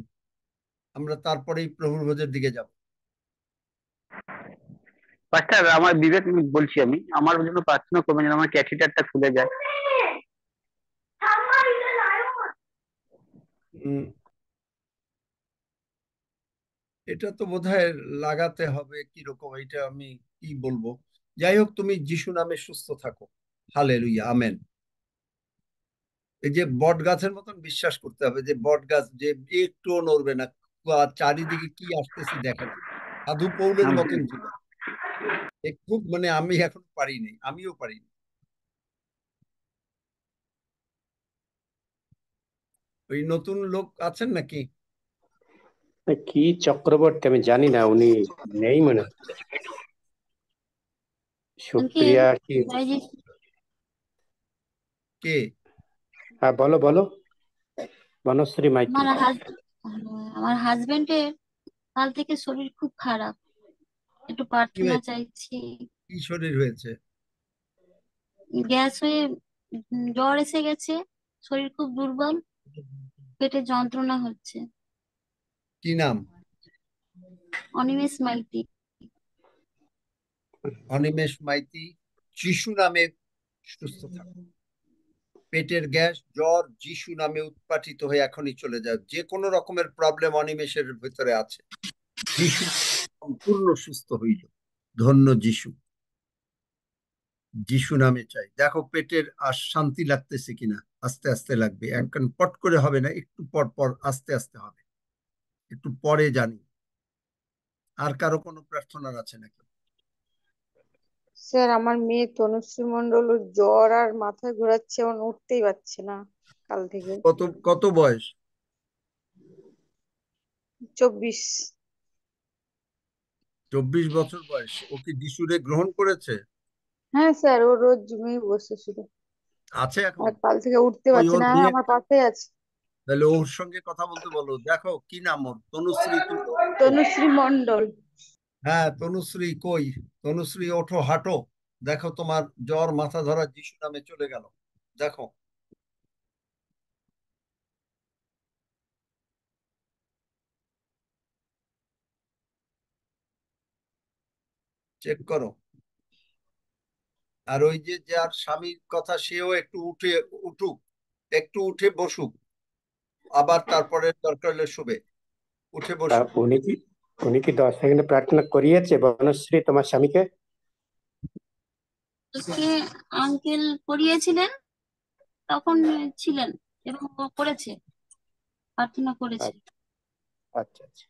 আমরা তারপরেই প্রভুর ভোজের দিকে যাব। পাস্টার আমার বিবেক বলছি, আমি আমার জন্য প্রার্থনা করবেন যেন আমার ক্যাথিটারটা খুলে যায়। এটা তো বোধহয় লাগাতে হবে কিরকম, এটা আমি কি বলবো। যাই হোক, তুমি যিশু নামে সুস্থ থাকো। Hallelujah, amen. এই যে বট গাছের মতন বিশ্বাস করতে হবে যে বট গাছ যে একটুও নড়বে না, চারিদিকে কি আসতেছে দেখা যায়। সাধু পৌলের মতন জীবন খুব মানে আমি এখন পারিনি, আমিও পারিনি। ওই নতুন লোক আছেন নাকি? কি চক্রবর্তী, আমি জানি না, উনি নেই মনে হচ্ছে। সুপ্রিয়া কি? কে? হ্যাঁ বলো বলো, বনশ্রী মাইতি। আমার হাজবেন্ডের কাল থেকে শরীর খুব খারাপ, একটু প্রার্থনা চাইছি। কি শরীর হয়েছে? গ্যাস হয়ে জ্বর এসে গেছে, শরীর খুব দুর্বল, পেটে যন্ত্রণা হচ্ছে। কি নাম? অনিমেষ মাইতি। অনিমেষ মাইতি। যিশু নামে সুস্থ থাকো। পেটের গ্যাস, জ্বর যিশু নামে উৎপাটিত হয়ে এখনই চলে যায়। যে কোনো রকমের প্রবলেম অনিমেষের ভিতরে আছে, যিশু সম্পূর্ণ সুস্থ হইল। ধন্য যিশু। যিশু নামে চাই। দেখো পেটের আর শান্তি লাগতেছে কিনা। আস্তে আস্তে লাগবে, একদম পট করে হবে না, একটু পর পর আস্তে আস্তে হবে, একটু পরে জানি। আর কারো কোনো প্রার্থনার আছে নাকি? স্যার আমার মেয়ে তনুশ্রী মণ্ডল, ওর জ্বর আর মাথা ঘোরাচ্ছে, এখন উঠতেই পারছে না কাল থেকে। কত কত বয়স? 24। 24 বছর বয়স। ও কি যিশুরে গ্রহণ করেছে? হ্যাঁ স্যার, ও রোজ জিমেই বসে শুধু, আছে এখন? আর কাল থেকে উঠতে ওই পারছে ওর না। হ্যাঁ, মেয়ে, আমার পাশেই আছে। তাহলে ওর সঙ্গে কথা বলতে বলো। দেখো কি নাম ওর? তনুশ্রী, তুমি? তনুশ্রী মণ্ডল। হ্যাঁ তনুশ্রী কই? তনুশ্রী ওঠো, হাঁটো। দেখো তোমার জ্বর মাথা ধরা যিশু নামে চলে গেল। দেখো। চেক করো। আর ওই যে যার স্বামীর কথা, সেও একটু উঠুক, একটু উঠে বসুক, আবার তারপরে দরকার হলে শুবে। উঠে বসুক। উনি কি 10 সেকেন্ডে প্রার্থনা করিয়েছে বনশ্রী তোমার স্বামীকে? ওকে আঙ্কেল পড়িয়েছিলেন, তখন ছিলেন এবং ও করেছে, প্রার্থনা করেছে। আচ্ছা আচ্ছা।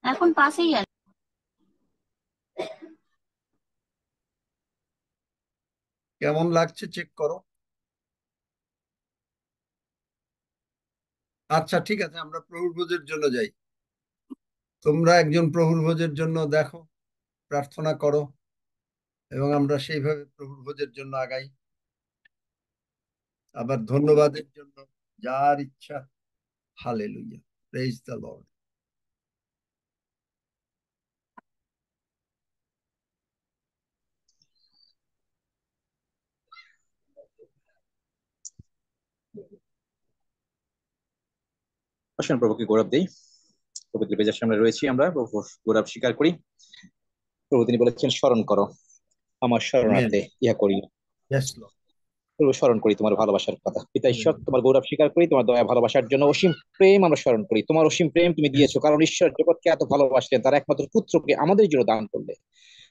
এখন পাশেই আছে। কেমন লাগছে চেক করো। আচ্ছা ঠিক আছে, আমরা প্রভুর ভোজের জন্য যাই। তোমরা একজন প্রভুর ভোজের জন্য দেখো, প্রার্থনা করো, এবং আমরা সেইভাবে প্রভুর ভোজের জন্য আগাই। আবার ধন্যবাদের জন্য যার ইচ্ছা। Hallelujah, praise the Lord. আসেন প্রভুকে গৌরব দেই। পবিত্র বেজার সামনে রয়েছি আমরা, প্রভুর গৌরব স্বীকার করি। প্রভু তিনি বলেছেন, স্মরণ করো আমার শরণার্থে ইহা করি। Yes, Lord. প্রভু স্মরণ করি তোমার ভালোবাসার কথা। পিতা ঈশ্বর, তোমার গৌরব স্বীকার করি, তোমার দয়া ভালোবাসার জন্য অসীম প্রেম আমরা স্মরণ করি। তোমার অসীম প্রেম তুমি দিয়েছো, কারণ ঈশ্বর জগৎকে এত ভালোবাসলেন, তার একমাত্র পুত্রকে আমাদের জন্য দান করলে,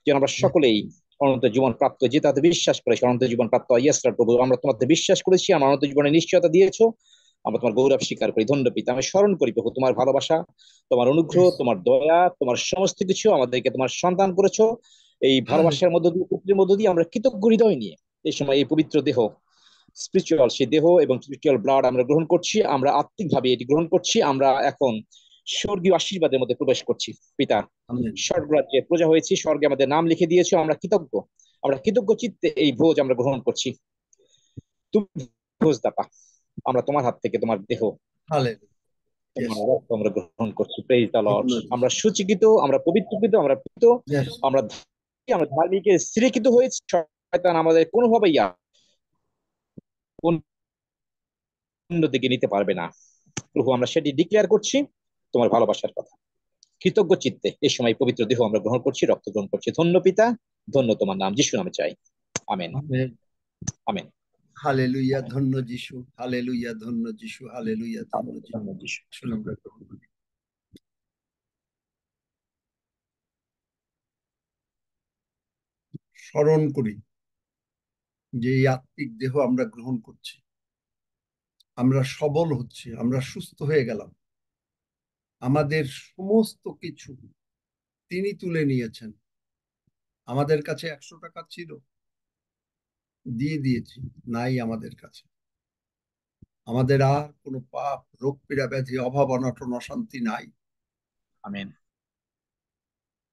যেন আমরা সকলেই অনন্ত জীবন প্রাপ্ত, যে তাতে বিশ্বাস করে অনন্ত জীবন প্রাপ্ত। ইয়েস লর্ড, প্রভু আমরা তোমাতে বিশ্বাস করেছি, আমার অনন্ত জীবনের নিশ্চয়তা দিয়েছো। আমরা তোমার গৌরব স্বীকার করি। ধন্য পিতা, আমি স্মরণ করি প্রভু তোমার ভালোবাসা, তোমার অনুগ্রহ, তোমার দয়া, তোমার সমস্ত কিছু আমাদেরকে তোমার সন্তান করেছো। এই ভালোবাসার মধ্য দিয়ে, পুত্রের মধ্য দিয়ে আমরা কৃতজ্ঞ হৃদয় নিয়ে এই সময় এই পবিত্র দেহ, স্পিরিচুয়াল সেই দেহ এবং স্পিরিচুয়াল ব্লাড আমরা গ্রহণ করছি, আমরা আত্মিকভাবে এটি গ্রহণ করছি। আমরা এখন স্বর্গীয় আশীর্বাদের মধ্যে প্রবেশ করছি। পিতা, স্বর্গ রাজ্যে প্রজা হয়েছি, স্বর্গে আমাদের নাম লিখে দিয়েছো, আমরা কৃতজ্ঞ। আমরা কৃতজ্ঞ চিত্তে এই ভোজ আমরা গ্রহণ করছি। তুমি ভোজদাতা, আমরা তোমার হাত থেকে তোমার দেহ, তোমার রক্ত আমরা গ্রহণ করছি। Praise the Lord. আমরা সুচিকিত, আমরা পবিত্রকৃত, আমরা পবিত্র, আমরা আমরা ধার্মিক স্থিরীকৃত হয়েছি। শয়তান আমাদের কোনোভাবেই দিকে নিতে পারবে না। প্রভু আমরা সেটি ডিক্লেয়ার করছি, তোমার ভালোবাসার কথা। কৃতজ্ঞ চিত্তে এই সময় পবিত্র দেহ আমরা গ্রহণ করছি, রক্ত গ্রহণ করছি। ধন্য পিতা, ধন্য তোমার নাম, যিশু নামে চাই, আমেন আমেন। হালেলুয়া, ধন্য যিশু, হালেলুয়া, ধন্য যিশু, হালেলুয়া, ধন্য যিশু। আসলে আমরা গ্রহণ করি। স্মরণ করি যে এই আত্মিক দেহ আমরা গ্রহণ করছি, আমরা সবল হচ্ছি, আমরা সুস্থ হয়ে গেলাম। আমাদের সমস্ত কিছু তিনি তুলে নিয়েছেন। আমাদের কাছে 100 টাকা ছিল, দিয়ে দিয়েছি, নাই আমাদের কাছে। আমাদের আর কোনো পাপ, রোগ, পীড়া, ব্যাধি, অভাব, অনটন, অশান্তি নাই। আমেন।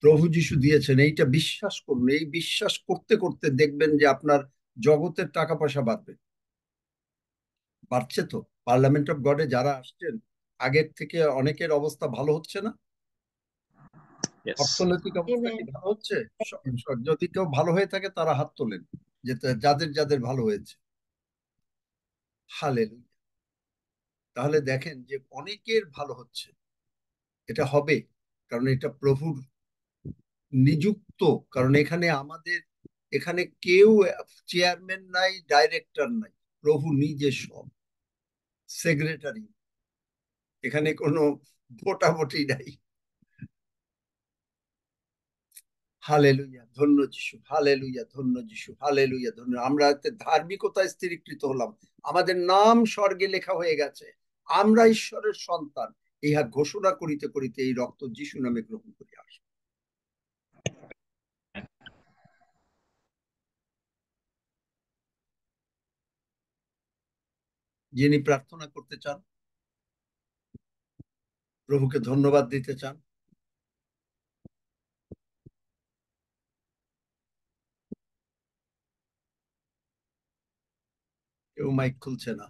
প্রভু যিশু দিয়েছেন, এইটা বিশ্বাস করুন। এই বিশ্বাস করতে করতে দেখবেন যে আপনার জগতের টাকা পয়সা বাড়বে। বাড়ছে তো। পার্লামেন্ট অফ গডে যারা আসছেন, আগের থেকে অনেকের অবস্থা ভালো হচ্ছে না? অর্থনৈতিক অবস্থা কি ভালো হচ্ছে? যদি কেউ ভালো হয়ে থাকে তারা হাত তোলেন, যে যাদের যাদের ভালো হয়েছে। হালেলুয়া। তাহলে দেখেন যে অনেকের ভালো হচ্ছে, এটা হবে কারণ এটা প্রভুর নিযুক্ত। কারণ এখানে কেউ চেয়ারম্যান নাই, ডাইরেক্টর নাই, প্রভু নিজে সব সেক্রেটারি। এখানে কোনো ভোটাভুটি নাই। হালেলুয়া, ধন্য যিশু, হালেলুয়া, ধন্য যিশু, হালেলুয়া, ধন্য। আমরা ধার্মিকতা স্থিরীকৃত হলাম, আমাদের নাম স্বর্গে লেখা হয়ে গেছে, আমরা ঈশ্বরের সন্তান, ইহা ঘোষণা করিতে করিতে এই রক্ত যিশু নামে গ্রহণ করি আস। যিনি প্রার্থনা করতে চান, প্রভুকে ধন্যবাদ দিতে চান, কেউ মাইক খুলছে না।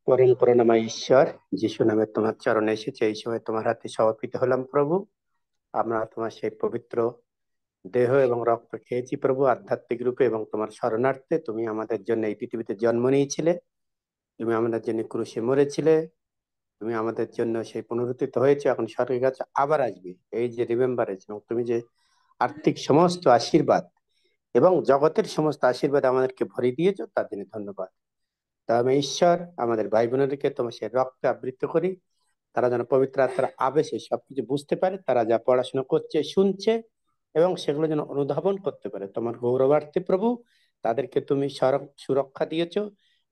পরম করুণাময় ঈশ্বর, যিশু নামে তোমার চরণে এসেছে, এই সময় তোমার হাতে সমর্পিত হলাম প্রভু। আমরা তোমার সেই পবিত্র দেহ এবং রক্ত খেয়েছি প্রভু, আধ্যাত্মিক রূপে, এবং তোমার শরণার্থে তুমি আমাদের জন্য এই পৃথিবীতে জন্ম নিয়েছিলে, তুমি আমাদের জন্য ক্রুশে মরেছিলে, তুমি আমাদের জন্য সেই পুনরুত্থিত হয়েছে, এখন স্বর্গের কাছে আবার আসবে। এই যে রিমেম্বারেন্স, এবং তুমি যে আর্থিক সমস্ত আশীর্বাদ এবং জগতের সমস্ত আশীর্বাদ আমাদেরকে ভরিয়ে দিয়েছো, তার জন্য ধন্যবাদ। তা আমি ঈশ্বর আমাদের ভাই বোনেরকে তোমার সেই রক্তে আবৃত করি, তারা যেন পবিত্র আত্মার আবেশে সবকিছু বুঝতে পারে, তারা যা পড়াশোনা করছে, শুনছে, এবং সেগুলো যেন অনুধাবন করতে পারে। তোমার গৌরবার্থে প্রভু তাদেরকে তুমি সুরক্ষা দিয়েছো,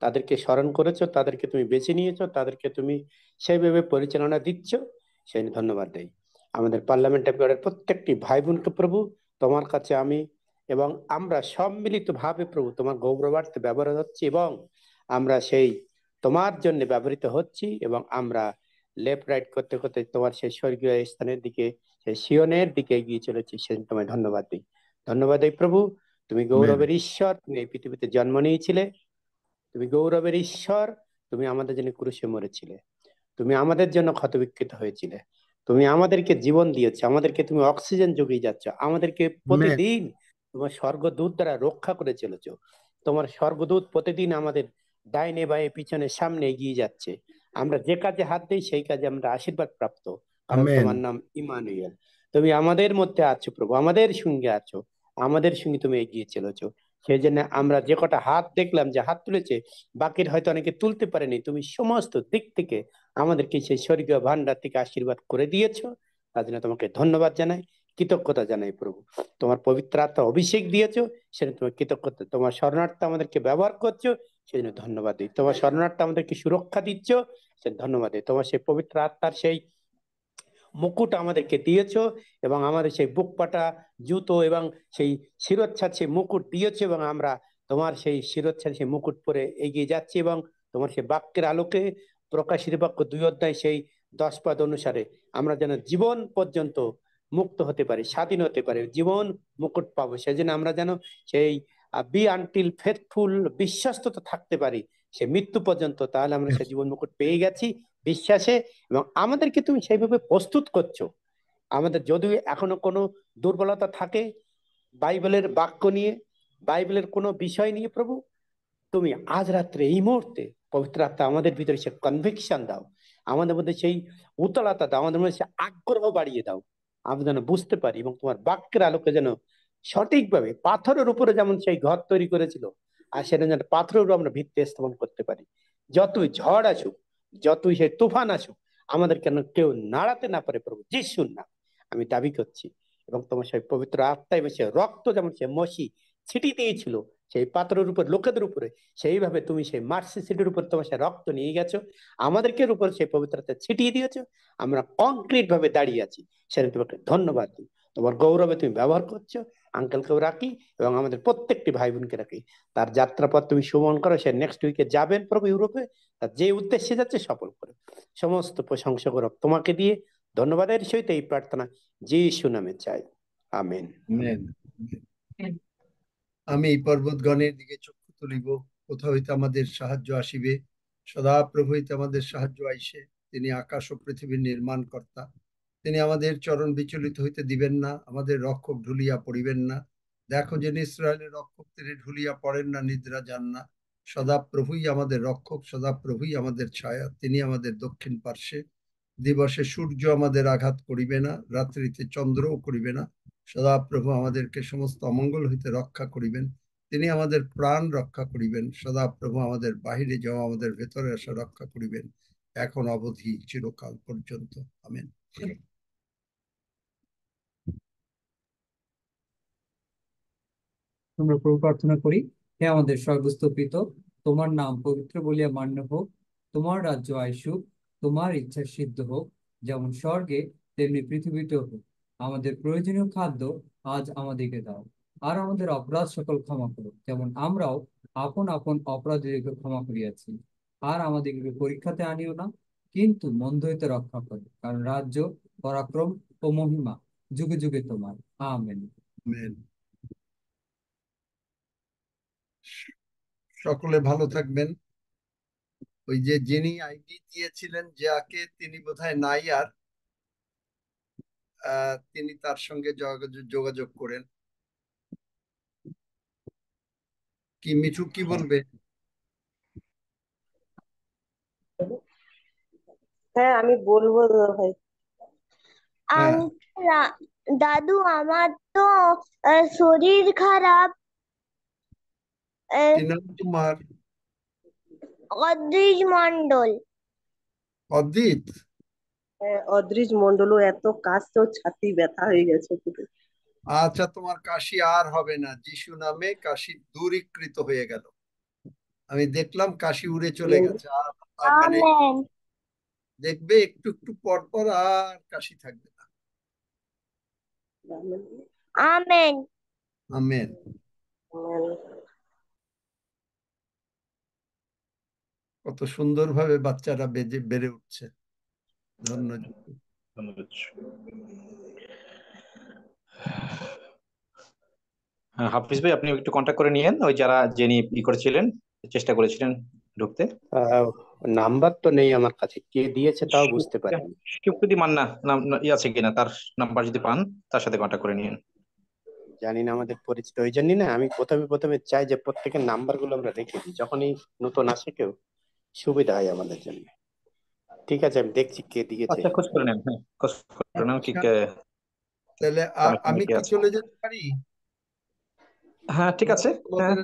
তাদেরকে স্মরণ করেছো, তাদেরকে তুমি বেছে নিয়েছো, তাদেরকে তুমি সেইভাবে পরিচালনা দিচ্ছ, সেই ধন্যবাদ দেই। আমাদের পার্লামেন্ট অ্যাফেয়ারের প্রত্যেকটি ভাই বোনকে প্রভু তোমার কাছে আমি এবং আমরা সম্মিলিত ভাবে প্রভু তোমার গৌরবার্থে ব্যবহার হচ্ছি, এবং আমরা সেই তোমার জন্য ব্যবহৃত হচ্ছি, এবং আমরা লেফট রাইট করতে করতে তোমার সেই স্বর্গীয় স্থানের দিকে, সেই সিয়নের দিকে এগিয়ে চলেছি। সেজন্য তোমায় ধন্যবাদ দিই। ধন্যবাদ এই প্রভু, তুমি গৌরবের ঈশ্বর, তুমি এই পৃথিবীতে জন্ম নিয়েছিলে, তুমি গৌরবের ঈশ্বর, তুমি আমাদের জন্য ক্রুশে মরেছিলে, তুমি আমাদের জন্য ক্ষতবিক্ষত হয়েছিলে, তুমি আমাদেরকে জীবন দিয়েছো, আমাদেরকে তুমি অক্সিজেন যোগিয়ে যাচ্ছ, আমাদেরকে প্রতিদিন তোমার স্বর্গদূত দ্বারা রক্ষা করে চলেছো। তোমার স্বর্গদূত প্রতিদিন আমাদের ডাইনে বাঁয়ে পিছনে সামনে এগিয়ে যাচ্ছে। আমরা যে কাজে হাত দিই সেই কাজে আমরা আশীর্বাদ প্রাপ্ত, কারণ তোমার নাম ইমানুয়েল। তুমি আমাদের মধ্যে আছো প্রভু, আমাদের সঙ্গে আছো, আমাদের সঙ্গে তুমি এগিয়ে চলেছো। সেই জন্য আমরা যে কটা হাত দেখলাম যে হাত তুলেছে, বাকির হয়তো অনেকে তুলতে পারেনি, তুমি সমস্ত দিক থেকে আমাদেরকে সেই স্বর্গীয় ভান্ডার থেকে আশীর্বাদ করে দিয়েছো। তার জন্য তোমাকে ধন্যবাদ জানাই, কৃতজ্ঞতা জানাই প্রভু। তোমার পবিত্র আত্মা অভিষেক দিয়েছো, সেজন্য তোমার কৃতজ্ঞতা। তোমার শরণার্থে আমাদেরকে ব্যবহার করছো, সেজন্য ধন্যবাদ দিই। তোমার শরণার্থে আমাদেরকে সুরক্ষা দিচ্ছ, সে ধন্যবাদ দিই। তোমার সেই পবিত্র আত্মার সেই মুকুট আমাদেরকে দিয়েছো, এবং আমাদের সেই বুক পাটা জুতো এবং সেই শিরোচ্ছাদ সেই মুকুট দিয়েছো, এবং আমরা তোমার সেই শিরোচ্ছাদ সেই মুকুট পরে এগিয়ে যাচ্ছি, এবং তোমার সেই বাক্যের আলোকে প্রকাশিত বাক্য 2 অধ্যায় সেই 10 পদ অনুসারে আমরা যেন জীবন পর্যন্ত মুক্ত হতে পারি, স্বাধীন হতে পারি, জীবন মুকুট পাবো। সেজন্য আমরা যেন সেই বি আনটিল ফেথফুল, বিশ্বস্ততা থাকতে পারি সে মৃত্যু পর্যন্ত। তাহলে আমরা সেই জীবন মুকুট পেয়ে গেছি বিশ্বাসে, এবং আমাদেরকে তুমি সেইভাবে প্রস্তুত করছো। আমাদের যদিও এখনো কোনো দুর্বলতা থাকে বাইবেলের বাক্য নিয়ে, বাইবেলের কোনো বিষয় নিয়ে, প্রভু তুমি আজ রাত্রে এই মুহূর্তে পবিত্র আত্মা আমাদের ভিতরে সে কনভিকশন দাও, আমাদের মধ্যে সেই উতলতা দাও, আমাদের মধ্যে সে আগ্রহ বাড়িয়ে দাও, আমরা যেন বুঝতে পারি, এবং তোমার বাক্যের আলোকে যেন সঠিকভাবে পাথরের উপরে যেমন সেই ঘর তৈরি করেছিল, আর সেটা যেন পাথরের উপর আমরা ভিত্তি স্থাপন করতে পারি। যতই ঝড় আসুক, যতই সেই তুফান আসুক, আমাদের কেন কেউ নাড়াতে না পারে প্রভু যিশুর নাম আমি দাবি করছি। এবং তোমার সেই পবিত্র আত্মা এবং সে রক্ত যেমন সে মসি ছিটি দিয়েছিল সেই পাথরের উপর, লোকেদের উপরে, সেইভাবে তুমি সেই মার্সি সিটির উপর তোমার সেই রক্ত নিয়ে গেছো, আমাদেরকে উপর সেই পবিত্রতা ছিটিয়ে দিয়েছো, আমরা কংক্রিট ভাবে দাঁড়িয়ে আছি। সেটা তোমাকে ধন্যবাদ দিই। তোমার গৌরবে তুমি ব্যবহার করছো, আঙ্কেলকেও রাখি এবং আমাদের প্রত্যেকটি ভাই বোনকে রাখি। তার যাত্রাপথ তুমি সুমন করো, সে নেক্সট উইকে যাবেন প্রভু ইউরোপে, তার যে উদ্দেশ্যে যাচ্ছে সফল করে। সমস্ত প্রশংসা গৌরব তোমাকে দিয়ে ধন্যবাদের সহিত এই প্রার্থনা যিশু নামে চাই, আমেন। আমি এই পর্বতগণের দিকে চক্ষু তুলিব, কোথা হইতে আমাদের সাহায্য আসিবে? সদাপ্রভু হইতে আমাদের সাহায্য আইসে। তিনি আকাশ ও পৃথিবীর নির্মাণ কর্তা। তিনি আমাদের চরণ বিচলিত হইতে দিবেন না, আমাদের রক্ষক ঢুলিয়া পড়িবেন না। দেখো যে ইসরায়েলের রক্ষক তিনি ঢুলিয়া পড়েন না, নিদ্রা যান না। সদাপ্রভুই আমাদের রক্ষক, সদাপ্রভুই আমাদের ছায়া, তিনি আমাদের দক্ষিণ পার্শ্বে। দিবসে সূর্য আমাদের আঘাত করিবে না, রাত্রিতে চন্দ্রও করিবে না। সদাপ্রভু আমাদেরকে সমস্ত অমঙ্গল হইতে রক্ষা করিবেন, তিনি আমাদের প্রাণ রক্ষা করিবেন। সদাপ্রভু আমাদের বাহিরে যাওয়া, আমাদের ভেতরে আসা রক্ষা করিবেন, এখন অবধি চিরকাল পর্যন্ত। আমেন। আমরা প্রভু প্রার্থনা করি। হে আমাদের স্বর্গস্থ তোমার নাম পবিত্র বলিয়া মান্য হোক, তোমার রাজ্য আইসুক, তোমার ইচ্ছা সিদ্ধ হোক, যেমন স্বর্গে তেমনি পৃথিবীতেও হোক। আমাদের প্রয়োজনীয় খাদ্য আজ আমাদেরকে দাও, আর আমাদের অপরাধ সকল ক্ষমা করো, যেমন আমরাও আপন আপন অপরাধীদেরকে ক্ষমা করিয়াছি। আর আমাদেরকে পরীক্ষাতে আনিও না, কিন্তু মন্দ হইতে রক্ষা করো, কারণ রাজ্য, পরাক্রম ও মহিমা যুগে যুগে তোমার। আমেন। আমেন। সকলে ভালো থাকবেন। ওই যে যিনি আইডি দিয়েছিলেন যাকে, তিনি বোধহয় নাই আর, তিনি তার সঙ্গে যোগাযোগ করেন। কি মিঠু কি বলবে? হ্যাঁ, আমি বলবো দাদা ভাই। হ্যাঁ, দাদু, আমার তো শরীর খারাপ। কি নাম তোমার? অদ্রিজ মন্ডল। অদ্রিত? অদ্রিজ মন্ডলও এত কাশছে, ওর ছাতি ব্যথা হয়ে গেছে পুরো। আচ্ছা, তোমার কাশি আর হবে না, যিশু নামে কাশি দূরীকৃত হয়ে গেল। আমি দেখলাম কাশি উড়ে চলে গেছে। আর মানে আমেন। দেখবে একটু একটু পর পর আর কাশি থাকবে না। আমেন। আমেন। কত সুন্দরভাবে বাচ্চারা বেড়ে উঠছে। ধন্যবাদ। হাফিজ ভাই, আপনি একটু কন্ট্যাক্ট করে নিয়েন ওই যারা যিনি করেছিলেন, চেষ্টা করেছিলেন ঢুকতে। নাম্বার তো নেই আমার কাছে, কে দিয়েছে তাও বুঝতে পারিনি। শিবকুদি মান্না নাম আছে কিনা, তার নাম্বার যদি পান তার সাথে কন্ট্যাক্ট করে নিন। জানি না আমাদের পরিচিত, ওই জন্যই না আমি প্রথমে চাই যে প্রত্যেকের নাম্বার গুলো আমরা রেখে দিই, যখনই নতুন আসে কেউ সুবিধা হয় আমাদের জন্য। ঠিক আছে, আমি দেখছি কে দিয়েছে। আচ্ছা, খোঁজ করে নেন। হ্যাঁ, খোঁজ করে নেন কি তাহলে আমি কি চলে যেতে পারি? হ্যাঁ, ঠিক আছে। হ্যাঁ।